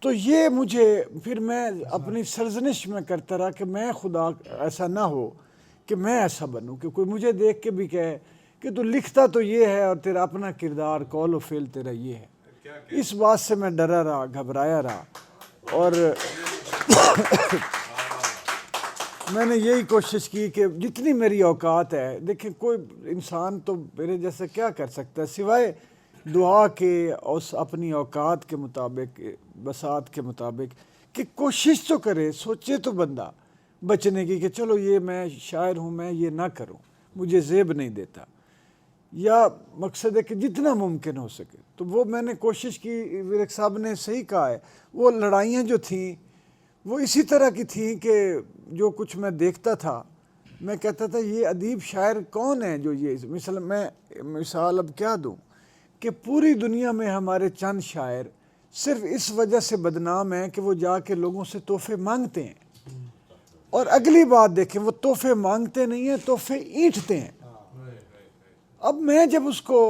تو یہ مجھے پھر میں اپنی سرزنش میں کرتا رہا کہ میں خدا ایسا نہ ہو کہ میں ایسا بنوں کہ کوئی مجھے دیکھ کے بھی کہے کہ تو لکھتا تو یہ ہے اور تیرا اپنا کردار، قول و فعل تیرا یہ ہے۔ اس بات سے میں ڈرا رہا، گھبرایا رہا، اور میں نے یہی کوشش کی کہ جتنی میری اوقات ہے، دیکھیں کوئی انسان تو میرے جیسا کیا کر سکتا ہے سوائے دعا کے، اس اپنی اوقات کے مطابق، بساط کے مطابق، کہ کوشش تو کرے، سوچے تو بندہ بچنے کی کہ چلو یہ میں شاعر ہوں، میں یہ نہ کروں، مجھے زیب نہیں دیتا، یا مقصد ہے کہ جتنا ممکن ہو سکے۔ تو وہ میں نے کوشش کی، ورق صاحب نے صحیح کہا ہے، وہ لڑائیاں جو تھیں وہ اسی طرح کی تھیں کہ جو کچھ میں دیکھتا تھا میں کہتا تھا یہ ادیب شاعر کون ہے جو یہ مثال اب کیا دوں کہ پوری دنیا میں ہمارے چند شاعر صرف اس وجہ سے بدنام ہیں کہ وہ جا کے لوگوں سے تحفے مانگتے ہیں، اور اگلی بات دیکھیں وہ تحفے مانگتے نہیں ہیں، تحفے اینٹتے ہیں۔ اب میں جب اس کو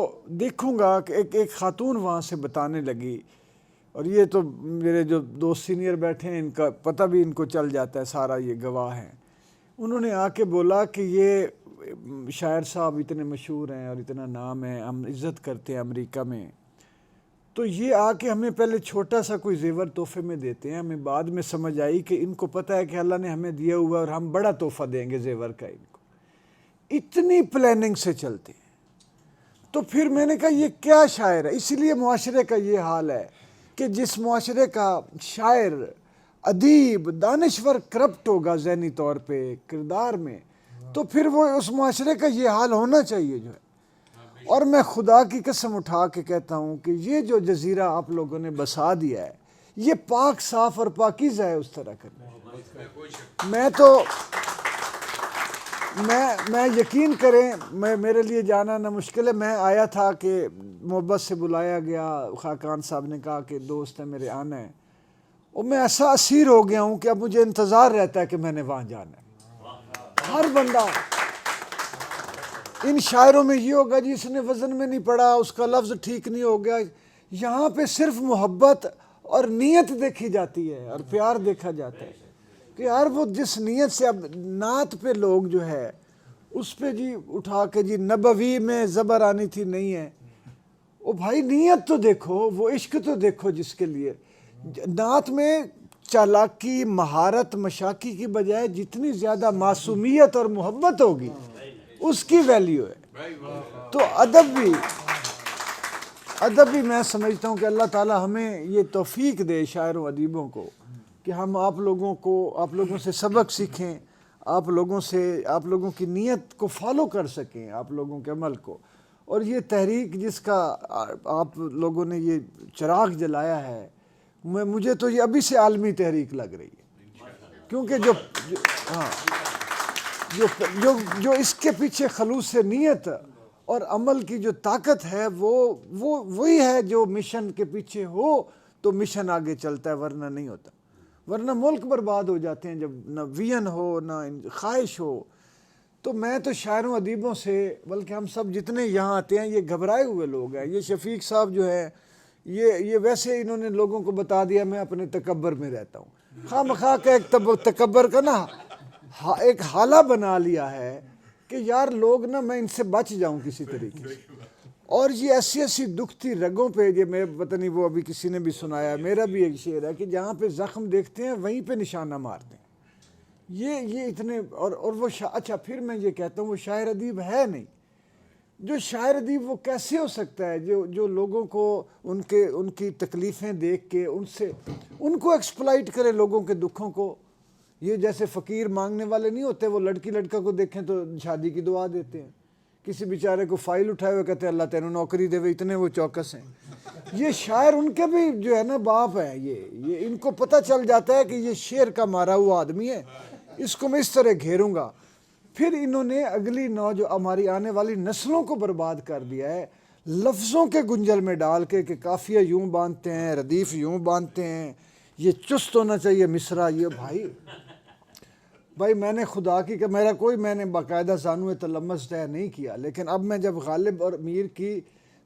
دیکھوں گا کہ ایک خاتون وہاں سے بتانے لگی، اور یہ تو میرے جو دوست سینئر بیٹھے ہیں ان کا پتہ بھی ان کو چل جاتا ہے، سارا یہ گواہ ہیں، انہوں نے آ کے بولا کہ یہ شاعر صاحب اتنے مشہور ہیں اور اتنا نام ہے، ہم عزت کرتے ہیں امریکہ میں، تو یہ آ کے ہمیں پہلے چھوٹا سا کوئی زیور تحفے میں دیتے ہیں، ہمیں بعد میں سمجھ آئی کہ ان کو پتہ ہے کہ اللہ نے ہمیں دیا ہوا ہے اور ہم بڑا تحفہ دیں گے زیور کا ان کو، اتنی پلاننگ سے چلتے ہیں۔ تو پھر میں نے کہا یہ کیا شاعر ہے؟ اسی لیے معاشرے کا یہ حال ہے کہ جس معاشرے کا شاعر، ادیب، دانشور کرپٹ ہوگا ذہنی طور پہ، کردار میں، تو پھر وہ اس معاشرے کا یہ حال ہونا چاہیے جو ہے۔ اور میں خدا کی قسم اٹھا کے کہتا ہوں کہ یہ جو جزیرہ آپ لوگوں نے بسا دیا ہے یہ پاک، صاف اور پاکیزہ ہے اس طرح کرنا۔ میں یقین کریں، میرے لیے جانا نہ مشکل ہے، میں آیا تھا کہ محبت سے بلایا گیا، خاقان صاحب نے کہا کہ دوست ہے میرے آنا ہے، اور میں ایسا اسیر ہو گیا ہوں کہ اب مجھے انتظار رہتا ہے کہ میں نے وہاں جانا ہے۔ ہر بندہ ان شاعروں میں یہ ہوگا جی اس نے وزن میں نہیں پڑھا، اس کا لفظ ٹھیک نہیں ہو گیا، یہاں پہ صرف محبت اور نیت دیکھی جاتی ہے اور پیار دیکھا جاتا ہے کہ یار وہ جس نیت سے، اب نعت پہ لوگ جو ہے اس پہ جی اٹھا کے جی نبوی میں زبر آنی تھی نہیں ہے، او بھائی نیت تو دیکھو، وہ عشق تو دیکھو جس کے لیے۔ نعت میں چالاکی، مہارت، مشاقی کی بجائے جتنی زیادہ معصومیت اور محبت ہوگی اس کی ویلیو ہے۔ تو ادب بھی میں سمجھتا ہوں کہ اللہ تعالی ہمیں یہ توفیق دے شاعروں ادیبوں کو کہ ہم آپ لوگوں سے سبق سیکھیں، آپ لوگوں کی نیت کو فالو کر سکیں، آپ لوگوں کے عمل کو، اور یہ تحریک جس کا آپ لوگوں نے یہ چراغ جلایا ہے، مجھے تو یہ ابھی سے عالمی تحریک لگ رہی ہے، کیونکہ جو اس کے پیچھے خلوص نیت اور عمل کی جو طاقت ہے وہی ہے جو مشن کے پیچھے ہو تو مشن آگے چلتا ہے، ورنہ نہیں ہوتا، ورنہ ملک برباد ہو جاتے ہیں جب نہ ویژن ہو نہ خواہش ہو۔ تو میں تو شاعروں ادیبوں سے، بلکہ ہم سب جتنے یہاں آتے ہیں یہ گھبرائے ہوئے لوگ ہیں۔ یہ شفیق صاحب جو ہے یہ ویسے انہوں نے لوگوں کو بتا دیا میں اپنے تکبر میں رہتا ہوں، خواہ مخواہ کا ایک تکبر کا نا ایک حالہ بنا لیا ہے کہ یار لوگ نا میں ان سے بچ جاؤں کسی طریقے سے، اور یہ ایسی دکھتی رگوں پہ، یہ میں پتہ نہیں وہ ابھی کسی نے بھی سنایا، میرا بھی ایک شعر ہے کہ جہاں پہ زخم دیکھتے ہیں وہیں پہ نشانہ مارتے ہیں، یہ اتنے اور وہ اچھا پھر میں یہ کہتا ہوں وہ شاعر ادیب ہے نہیں۔ جو شاعر ادیب وہ کیسے ہو سکتا ہے جو لوگوں کو ان کی تکلیفیں دیکھ کے ان کو ایکسپلائٹ کرے، لوگوں کے دکھوں کو۔ یہ جیسے فقیر مانگنے والے نہیں ہوتے، وہ لڑکا کو دیکھیں تو شادی کی دعا دیتے ہیں، کسی بیچارے کو فائل اٹھائے ہوئے کہتے ہیں اللہ تینوں نوکری دے ہوئے، اتنے وہ چوکس ہیں۔ یہ شاعر ان کے بھی جو ہے نا باپ ہے، یہ ان کو پتہ چل جاتا ہے کہ یہ شعر کا مارا ہوا آدمی ہے، اس کو میں اس طرح گھیروں گا. پھر انہوں نے اگلی جو ہماری آنے والی نسلوں کو برباد کر دیا ہے لفظوں کے گنجل میں ڈال کے کہ قافیہ یوں باندھتے ہیں، ردیف یوں باندھتے ہیں، یہ چست ہونا چاہیے مصرع. یہ بھائی میں نے خدا کی کہ میں نے باقاعدہ زانو تلمس طے نہیں کیا، لیکن اب میں جب غالب اور میر کی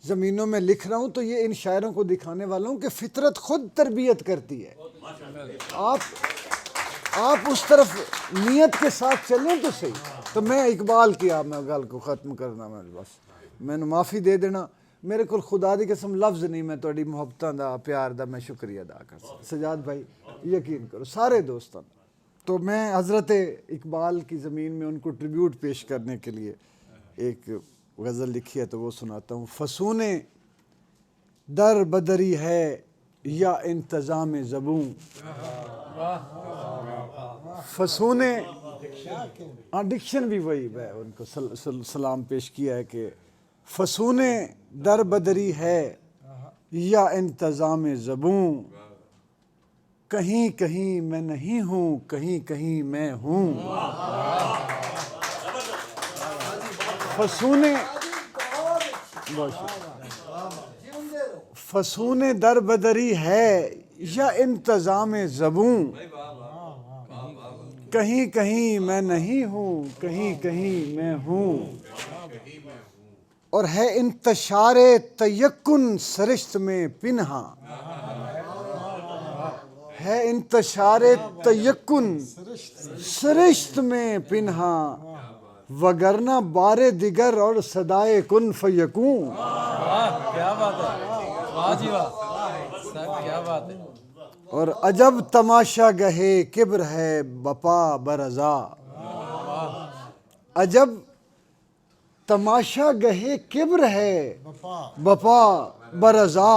زمینوں میں لکھ رہا ہوں تو یہ ان شاعروں کو دکھانے والا ہوں کہ فطرت خود تربیت کرتی ہے. آپ اس طرف نیت کے ساتھ چلیں تو صحیح. تو میں اقبال کی آپ میں گل کو ختم کرنا، میں نے معافی دے دینا. میرے کو خدا دی قسم لفظ نہیں میں تھوڑی محبتاں دا پیار دا میں شکریہ ادا کر سکتا. سجاد بھائی یقین کرو سارے دوستان. تو میں حضرت اقبال کی زمین میں ان کو ٹریبیوٹ پیش کرنے کے لیے ایک غزل لکھی ہے تو وہ سناتا ہوں. فسون در بدری ہے یا انتظام زبوں. فسون ڈکشن بھی وہی ہے، ان کو سلام پیش کیا ہے کہ فسون در بدری ہے یا انتظام زبوں. کہیں کہیں میں نہیں ہوں، کہیں کہیں میں ہوں. فسون در بدری ہے یا انتظام زبوں. کہیں کہیں میں نہیں ہوں، کہیں کہیں میں ہوں. اور ہے انتشار تیقن سرشت میں پنہاں. ہے انتشار تیقن سرشت میں پنہاں، وگرنہ بار دیگر اور صدائے کن فیکون. کیا بات ہے، واہ جی واہ صاحب کیا بات ہے. اور عجب تماشا گہے کبر ہے بپا برضا. عجب تماشا گہے کبر ہے بپا برضا.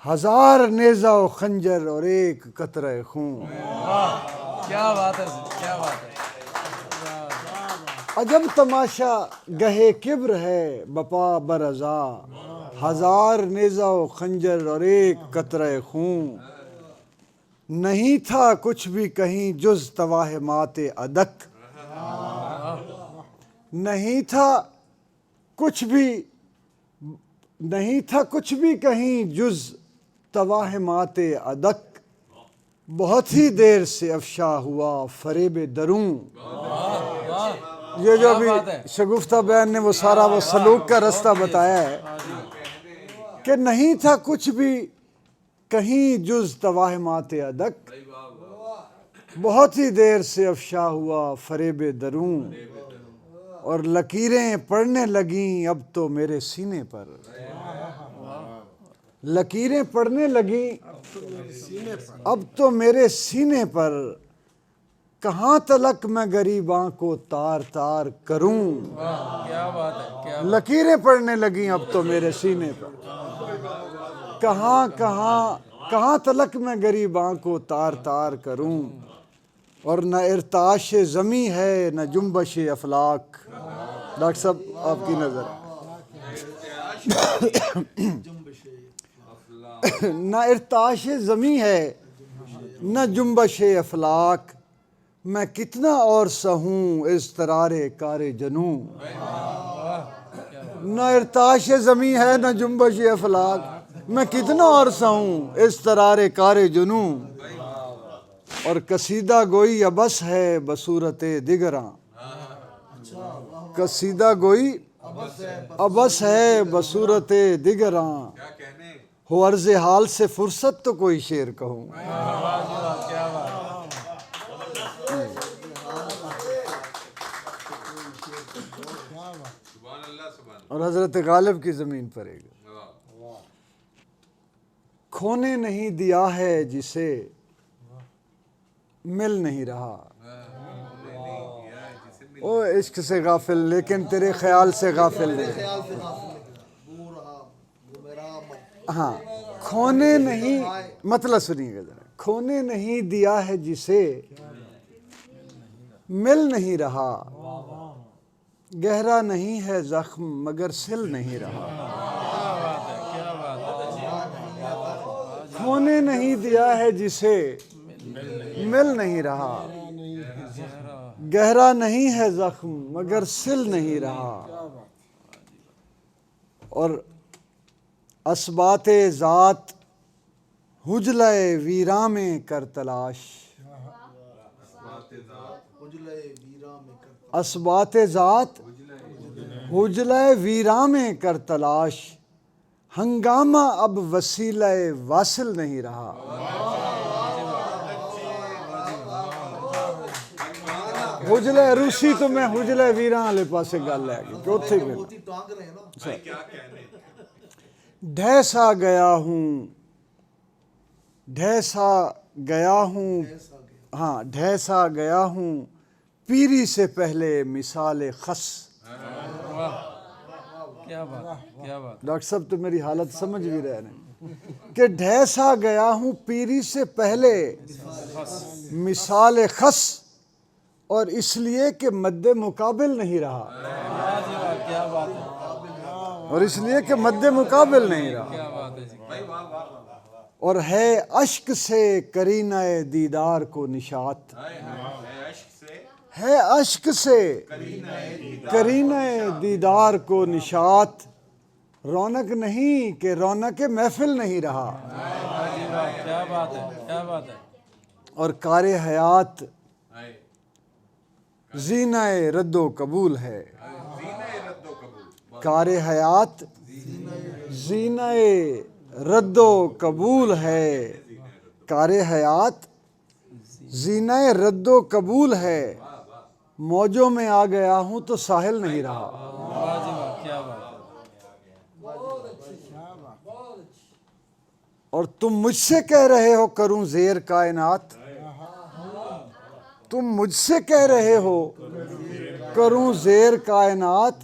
ہزار نیزہ و خنجر اور ایک قطرہ خون. کیا بات ہے، کیا بات ہے. عجب تماشا گہے کبر ہے بپا برضا. ہزار نیزہ و خنجر اور ایک قطرہ خون. نہیں تھا کچھ بھی کہیں جز تواہمات ادک. نہیں تھا کچھ بھی کہیں جز تواہمات ادک. بہت ہی دیر سے افشا ہوا فریب دروں. یہ جو ابھی شگفتہ بیان نے وہ سارا وہ سلوک کا رستہ بتایا ہے کہ نہیں تھا کچھ بھی کہیں جز تواہمات ادک. بہت ہی دیر سے افشا ہوا فریب دروں. اور لکیریں پڑنے لگیں اب تو میرے سینے پر. لکیریں پڑنے لگیں اب تو میرے سینے پر. کہاں تلک میں غریباں کو تار تار کروں. کیا بات ہے، کیا لکیریں پڑنے لگیں اب تو میرے سینے پر. کہاں تلک میں غریباں کو تار تار کروں. اور نہ ارتعاش زمیں ہے نہ جنبش افلاک. ڈاکٹر صاحب آپ کی نظر. نہ ارتعاش زمیں ہے نہ جنبش افلاک. میں کتنا اور سہوں اضطرار کار جنوں. نہ ارتعاش زمیں ہے نہ جنبش افلاک. میں کتنا اور سہوں اضطرار کار جنوں. اور قصیدہ گوئی ابس ہے بصورت دگراں. قصیدہ گوئی ابس ہے بصورت دگراں. ہو عرض حال سے فرصت تو کوئی شعر کہوں. اور حضرت غالب کی زمین پر ایک کھونے نہیں دیا ہے جسے مل نہیں رہا. او عشق سے غافل لیکن تیرے خیال سے غافل نہیں. ہاں کھونے نہیں مطلب سنیے گا ذرا. کھونے نہیں دیا ہے جسے مل نہیں رہا. گہرا نہیں ہے زخم مگر سل نہیں رہا. کھونے نہیں دیا ہے جسے مل نہیں رہا. گہرا نہیں ہے زخم مگر سل نہیں رہا، اور اسبات ذات حجلہ ویراں میں کر تلاش، اسبات ذات حجلہ ویراں میں کر تلاش، ہنگامہ اب وسیلہ واصل نہیں رہا۔ حجلہ روسی تو میں حجلہ ویراں والے پاسے گل لے گئی کہ اتھے ڈھیسا گیا ہوں، ڈھیسا گیا ہوں، ہاں ڈھیسا گیا ہوں پیری سے پہلے مثال خس۔ کیا بات، کیا بات۔ ڈاکٹر صاحب تو میری حالت سمجھ بھی رہے ہیں کہ ڈھیسا گیا ہوں پیری سے پہلے مثال خس، اور اس لیے کہ مد مقابل نہیں رہا، کیا بات ہے، اور اس لیے کہ مد مقابل نہیں رہا، کیا بات ہے جی۔ اور ہے اشک سے کرینہ دیدار کو نشاط، ہے اشک سے کرینہ دیدار کو نشاط، رونق نہیں کہ رونق محفل نہیں رہا، کیا بات ہے، کیا بات ہے۔ اور کار حیات زینہ رد و قبول ہے، کار حیات زینہ رد و قبول ہے، کار حیات زینہ رد و قبول ہے، موجوں میں آ گیا ہوں تو ساحل نہیں رہا۔ کیا بات ہے۔ اور تم مجھ سے کہہ رہے ہو کروں زیر کائنات، تم مجھ سے کہہ رہے ہو کروں زیر کائنات،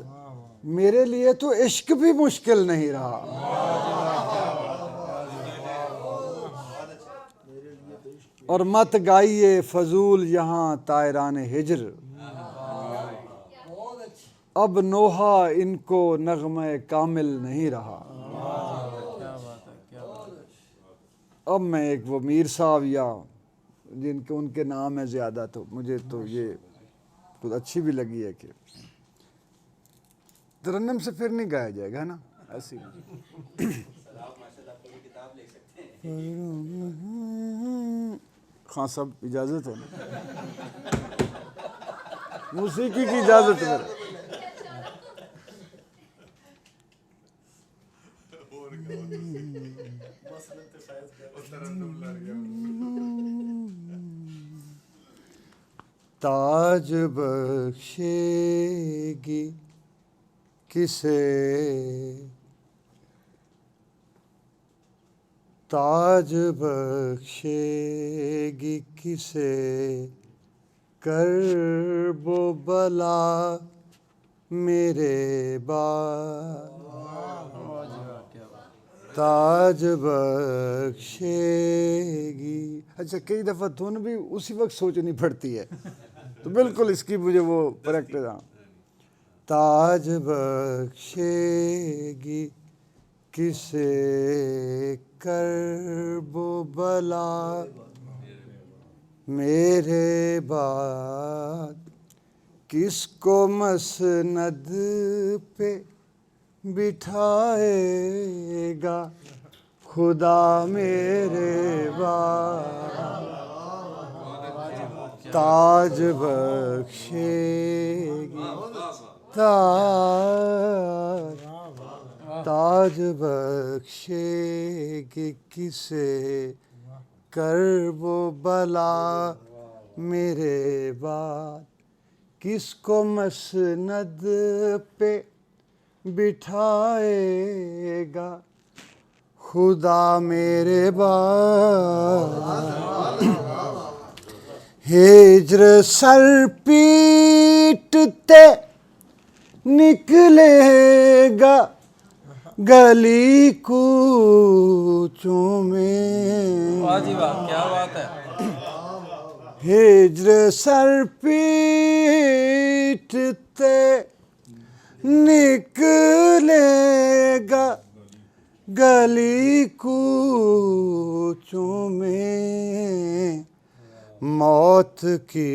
میرے لیے تو عشق بھی مشکل نہیں رہا۔ اور مت گائیے فضول یہاں طائران ہجر، اب نوحہ ان کو نغمہ کامل نہیں رہا۔ اب میں ایک وہ میر صاحب یا جن کے ان کے نام ہے زیادہ، تو مجھے تو یہ کچھ اچھی بھی لگی ہے کہ ترنم سے پھر نہیں گایا جائے گا نا ایسی۔ خان صاحب اجازت ہے نا؟ موسیقی کی اجازت ہے۔ تاج بخشے گی کسے، تاج بخشے گی کسے کرب و بلا میرے بعد، تاج بخشے گی۔ اچھا کئی دفعہ دھن بھی اسی وقت سوچنی پڑتی ہے، تو بالکل اس کی مجھے وہ پریکٹس۔ تاج بخشے گی کسے کرب و بلا میرے بعد، کس کو مسند پہ بٹھائے گا خدا میرے بعد، تاج بخشے گی، تاج بخشے گی کسے کرب و بلا میرے بعد، کس کو مسند پہ بٹھائے گا خدا میرے بعد، ہجر سر پیٹتے نکلے گا گلی کوچوں میں، واہ جی واہ، کیا بات ہے۔ ہجر سر پیٹتے نکلے گا گلی کوچوں میں، موت کی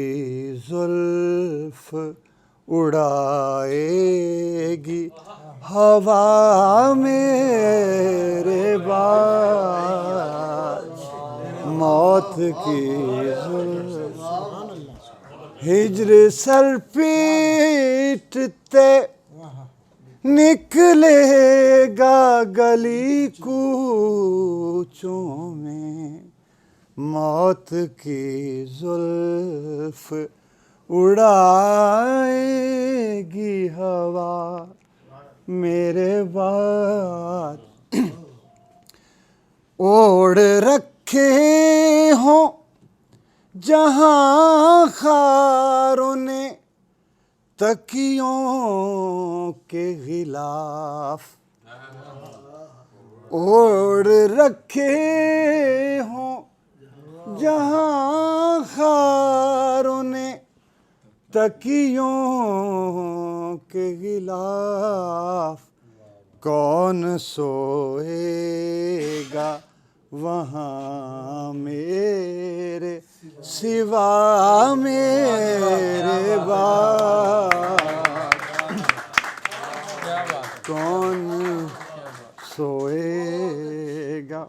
زلف اڑائے گی ہوا میرے بعد، موت کی زلف ہجر سر پیٹتے نکلے گا گلی کوچوں میں، موت کی زلف اڑائے گی ہوا میرے بعد، اوڑھ رکھے ہوں جہاں خاروں نے تکیوں کے غلاف، اوڑھ رکھے ہوں جہاں خاروں نے تکیوں کے غلاف، کون سوئے گا وہاں میرے سوا میرے بعد، کون سوئے گا،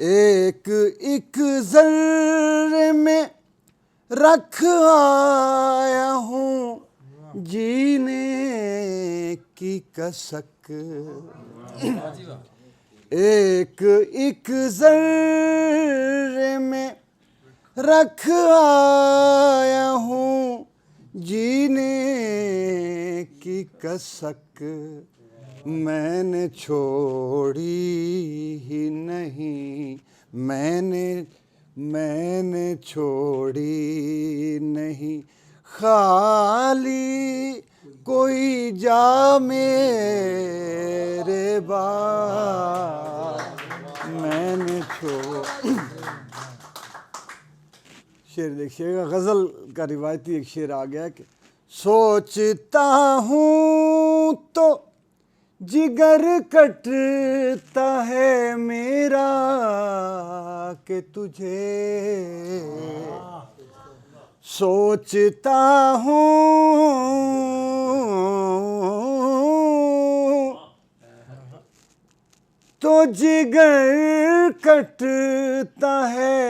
ایک ایک ذرے میں رکھ آیا ہوں جینے کی کسک، ایک ایک ذرے میں رکھ آیا ہوں جینے کی کسک، میں نے چھوڑی ہی نہیں، میں نے چھوڑی نہیں خالی کوئی جا میرے بعد، میں نے شعر دیکھیے گا، غزل کا روایتی ایک شعر آ گیا کہ سوچتا ہوں تو جگر کٹتا ہے میرا کہ تجھے، سوچتا ہوں تو جگر کٹتا ہے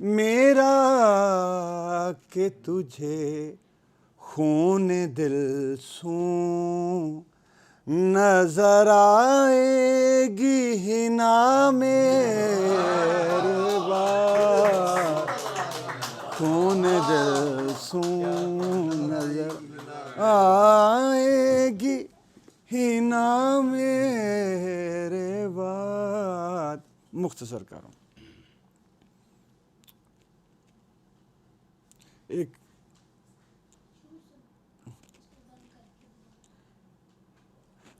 میرا کہ تجھے، خون دل سوں نظر آئے گی ہنا میرے بعد، خون دل سوں نظر آئے گی ہنا میرے بعد۔ مختصر کروں، ایک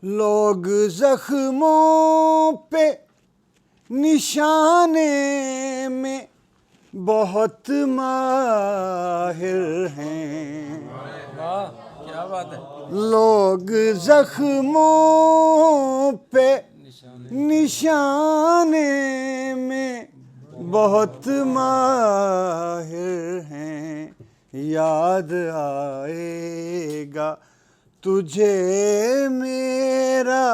لوگ زخموں پہ نشانے میں بہت ماہر ہیں، کیا بات ہے، لوگ زخموں پہ نشانے میں بہت ماہر ہیں، یاد آئے گا تجھے میرا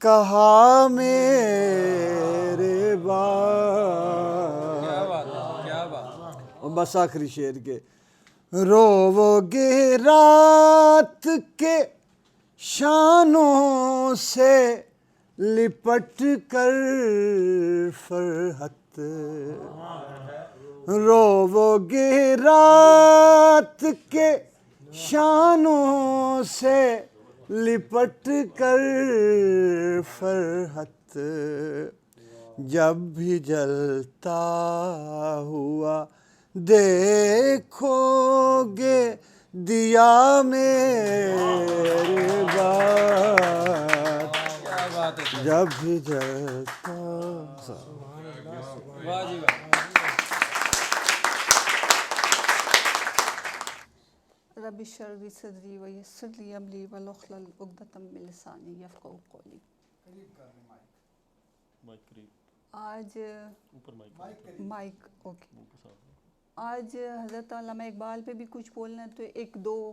کہا میرے بعد، کیا بات، اور بس آخری شعر کے روو گے رات کے شانوں سے لپٹ کر فرحت، روو گے رات کے شانوں سے لپٹ کر فرحت، جب بھی جلتا ہوا دیکھو گے دیا میرے بعد، جب بھی جلتا رب اشرح لي صدري ويسر لي امري واحلل عقدة من لساني يفقهوا قولي۔ آج مائک اوکے. آج حضرت علامہ اقبال پہ بھی کچھ بولنا ہے تو ایک دو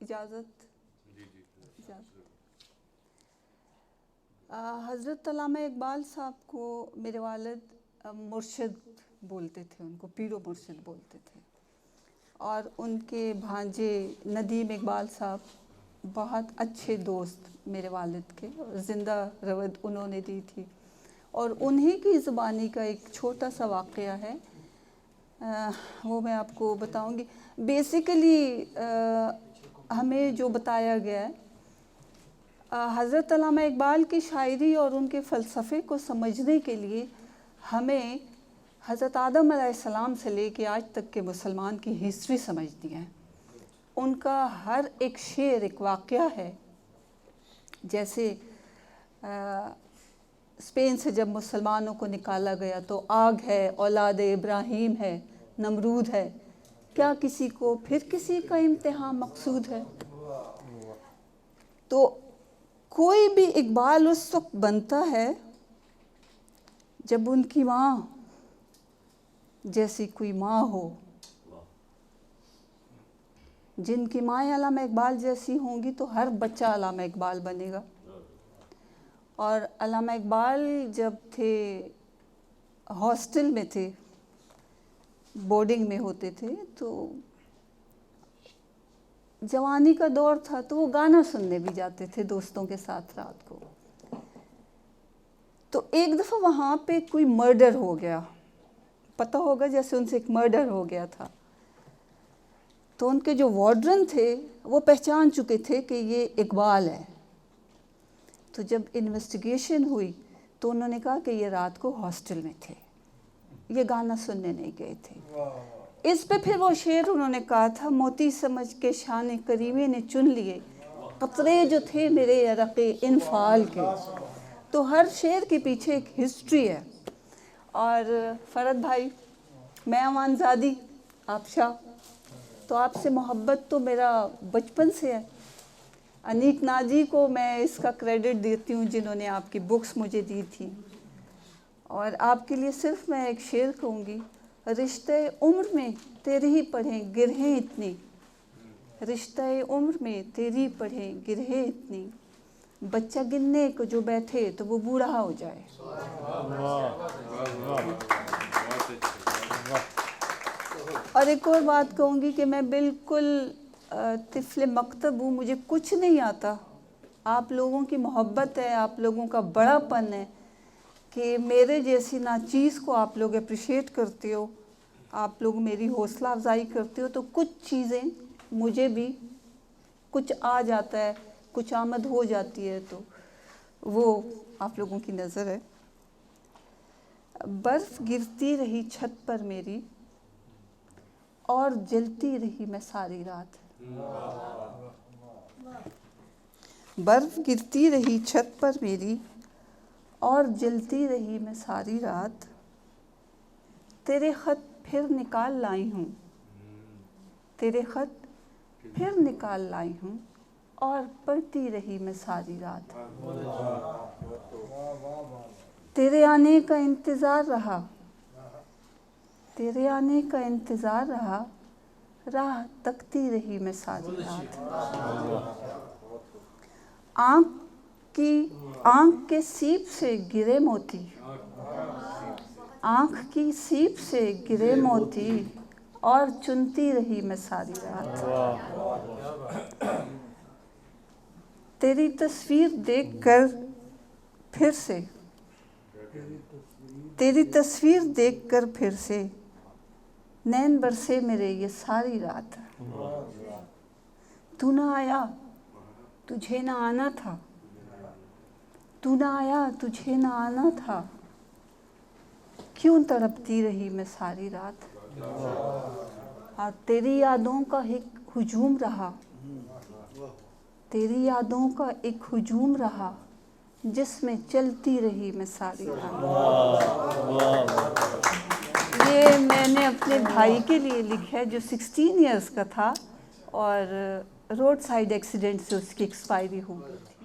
اجازت. حضرت علامہ اقبال صاحب کو میرے والد مرشد بولتے تھے، ان کو پیر و مرشد بولتے تھے. اور ان کے بھانجے ندیم اقبال صاحب بہت اچھے دوست میرے والد کے، زندہ رود انہوں نے دی تھی. اور انہی کی زبانی کا ایک چھوٹا سا واقعہ ہے، وہ میں آپ کو بتاؤں گی. بیسیکلی ہمیں جو بتایا گیا ہے، حضرت علامہ اقبال کی شاعری اور ان کے فلسفے کو سمجھنے کے لیے ہمیں حضرت آدم علیہ السلام سے لے کے آج تک کے مسلمان کی ہسٹری سمجھنی ہے. ان کا ہر ایک شعر ایک واقعہ ہے. جیسے اسپین سے جب مسلمانوں کو نکالا گیا تو آگ ہے، اولاد ابراہیم ہے، نمرود ہے، کیا کسی کو پھر کسی کا امتحان مقصود ہے. تو کوئی بھی اقبال اس وقت بنتا ہے جب ان کی ماں جیسی کوئی ماں ہو. جن کی مائیں علامہ اقبال جیسی ہوں گی تو ہر بچہ علامہ اقبال بنے گا. اور علامہ اقبال جب تھے ہاسٹل میں تھے، بورڈنگ میں ہوتے تھے، تو جوانی کا دور تھا تو وہ گانا سننے بھی جاتے تھے دوستوں کے ساتھ رات کو. تو ایک دفعہ وہاں پہ کوئی مرڈر ہو گیا، پتہ ہوگا جیسے ان سے ایک مرڈر ہو گیا تھا. تو ان کے جو وارڈن تھے وہ پہچان چکے تھے کہ یہ اقبال ہے. تو جب انویسٹیگیشن ہوئی تو انہوں نے کہا کہ یہ رات کو ہاسٹل میں تھے، یہ گانا سننے نہیں گئے تھے. اس پہ پھر وہ شعر انہوں نے کہا تھا، موتی سمجھ کے شان کریمے نے چن لیے قطرے جو تھے میرے عرق انفعال کے. تو ہر شعر کے پیچھے ایک ہسٹری ہے. اور فرد بھائی، میں امان زادی، آپ شاہ، تو آپ سے محبت تو میرا بچپن سے ہے. انیک ناجی کو میں اس کا کریڈٹ دیتی ہوں جنہوں نے آپ کی بکس مجھے دی تھی. اور آپ کے لیے صرف میں ایک شعر کہوں گی، رشتہ عمر میں تیری ہی پڑھیں گرہیں اتنی، رشتہ عمر میں تیری پڑھیں گرہیں اتنی، بچہ گننے کو جو بیٹھے تو وہ بوڑھا ہو جائے. اور ایک اور بات کہوں گی کہ میں بالکل طفل مکتب ہوں، مجھے کچھ نہیں آتا. آپ لوگوں کی محبت ہے، آپ لوگوں کا بڑا پن ہے کہ میرے جیسی ناچیز کو آپ لوگ اپریشیٹ کرتے ہو، آپ لوگ میری حوصلہ افزائی کرتے ہو. تو کچھ چیزیں مجھے بھی کچھ آ جاتا ہے، کچھ آمد ہو جاتی ہے، تو وہ آپ لوگوں کی نظر ہے. برف گرتی رہی چھت پر میری اور جلتی رہی میں ساری رات. برف گرتی رہی چھت پر میری اور جلتی رہی میں ساری رات، تیرے خط پھر نکال لائی ہوں، تیرے خط پھر نکال لائی ہوں اور پڑھتی رہی میں ساری رات. تیرے آنے کا انتظار رہا، تیرے آنے کا انتظار رہا، راہ تکتی رہی میں ساری رات. آنکھ کے سیپ سے گرے موتی، آنکھ کی سیپ سے گرے موتی اور چنتی رہی میں ساری رات. تیری تصویر دیکھ کر پھر سے، تیری تصویر دیکھ کر پھر سے نین برسے میرے یہ ساری رات. تو نہ آیا تجھے نہ آنا تھا، تو نہ آیا تجھے نہ آنا تھا، کیوں تڑپتی رہی میں ساری رات. اور تیری یادوں کا ایک ہجوم رہا، تیری یادوں کا ایک ہجوم رہا، جس میں چلتی رہی میں ساری رات. یہ میں نے اپنے بھائی کے لیے لکھا ہے جو 16 ایئرس کا تھا اور روڈ سائیڈ ایکسیڈنٹ سے اس کی ایکسپائری ہو گئی تھی.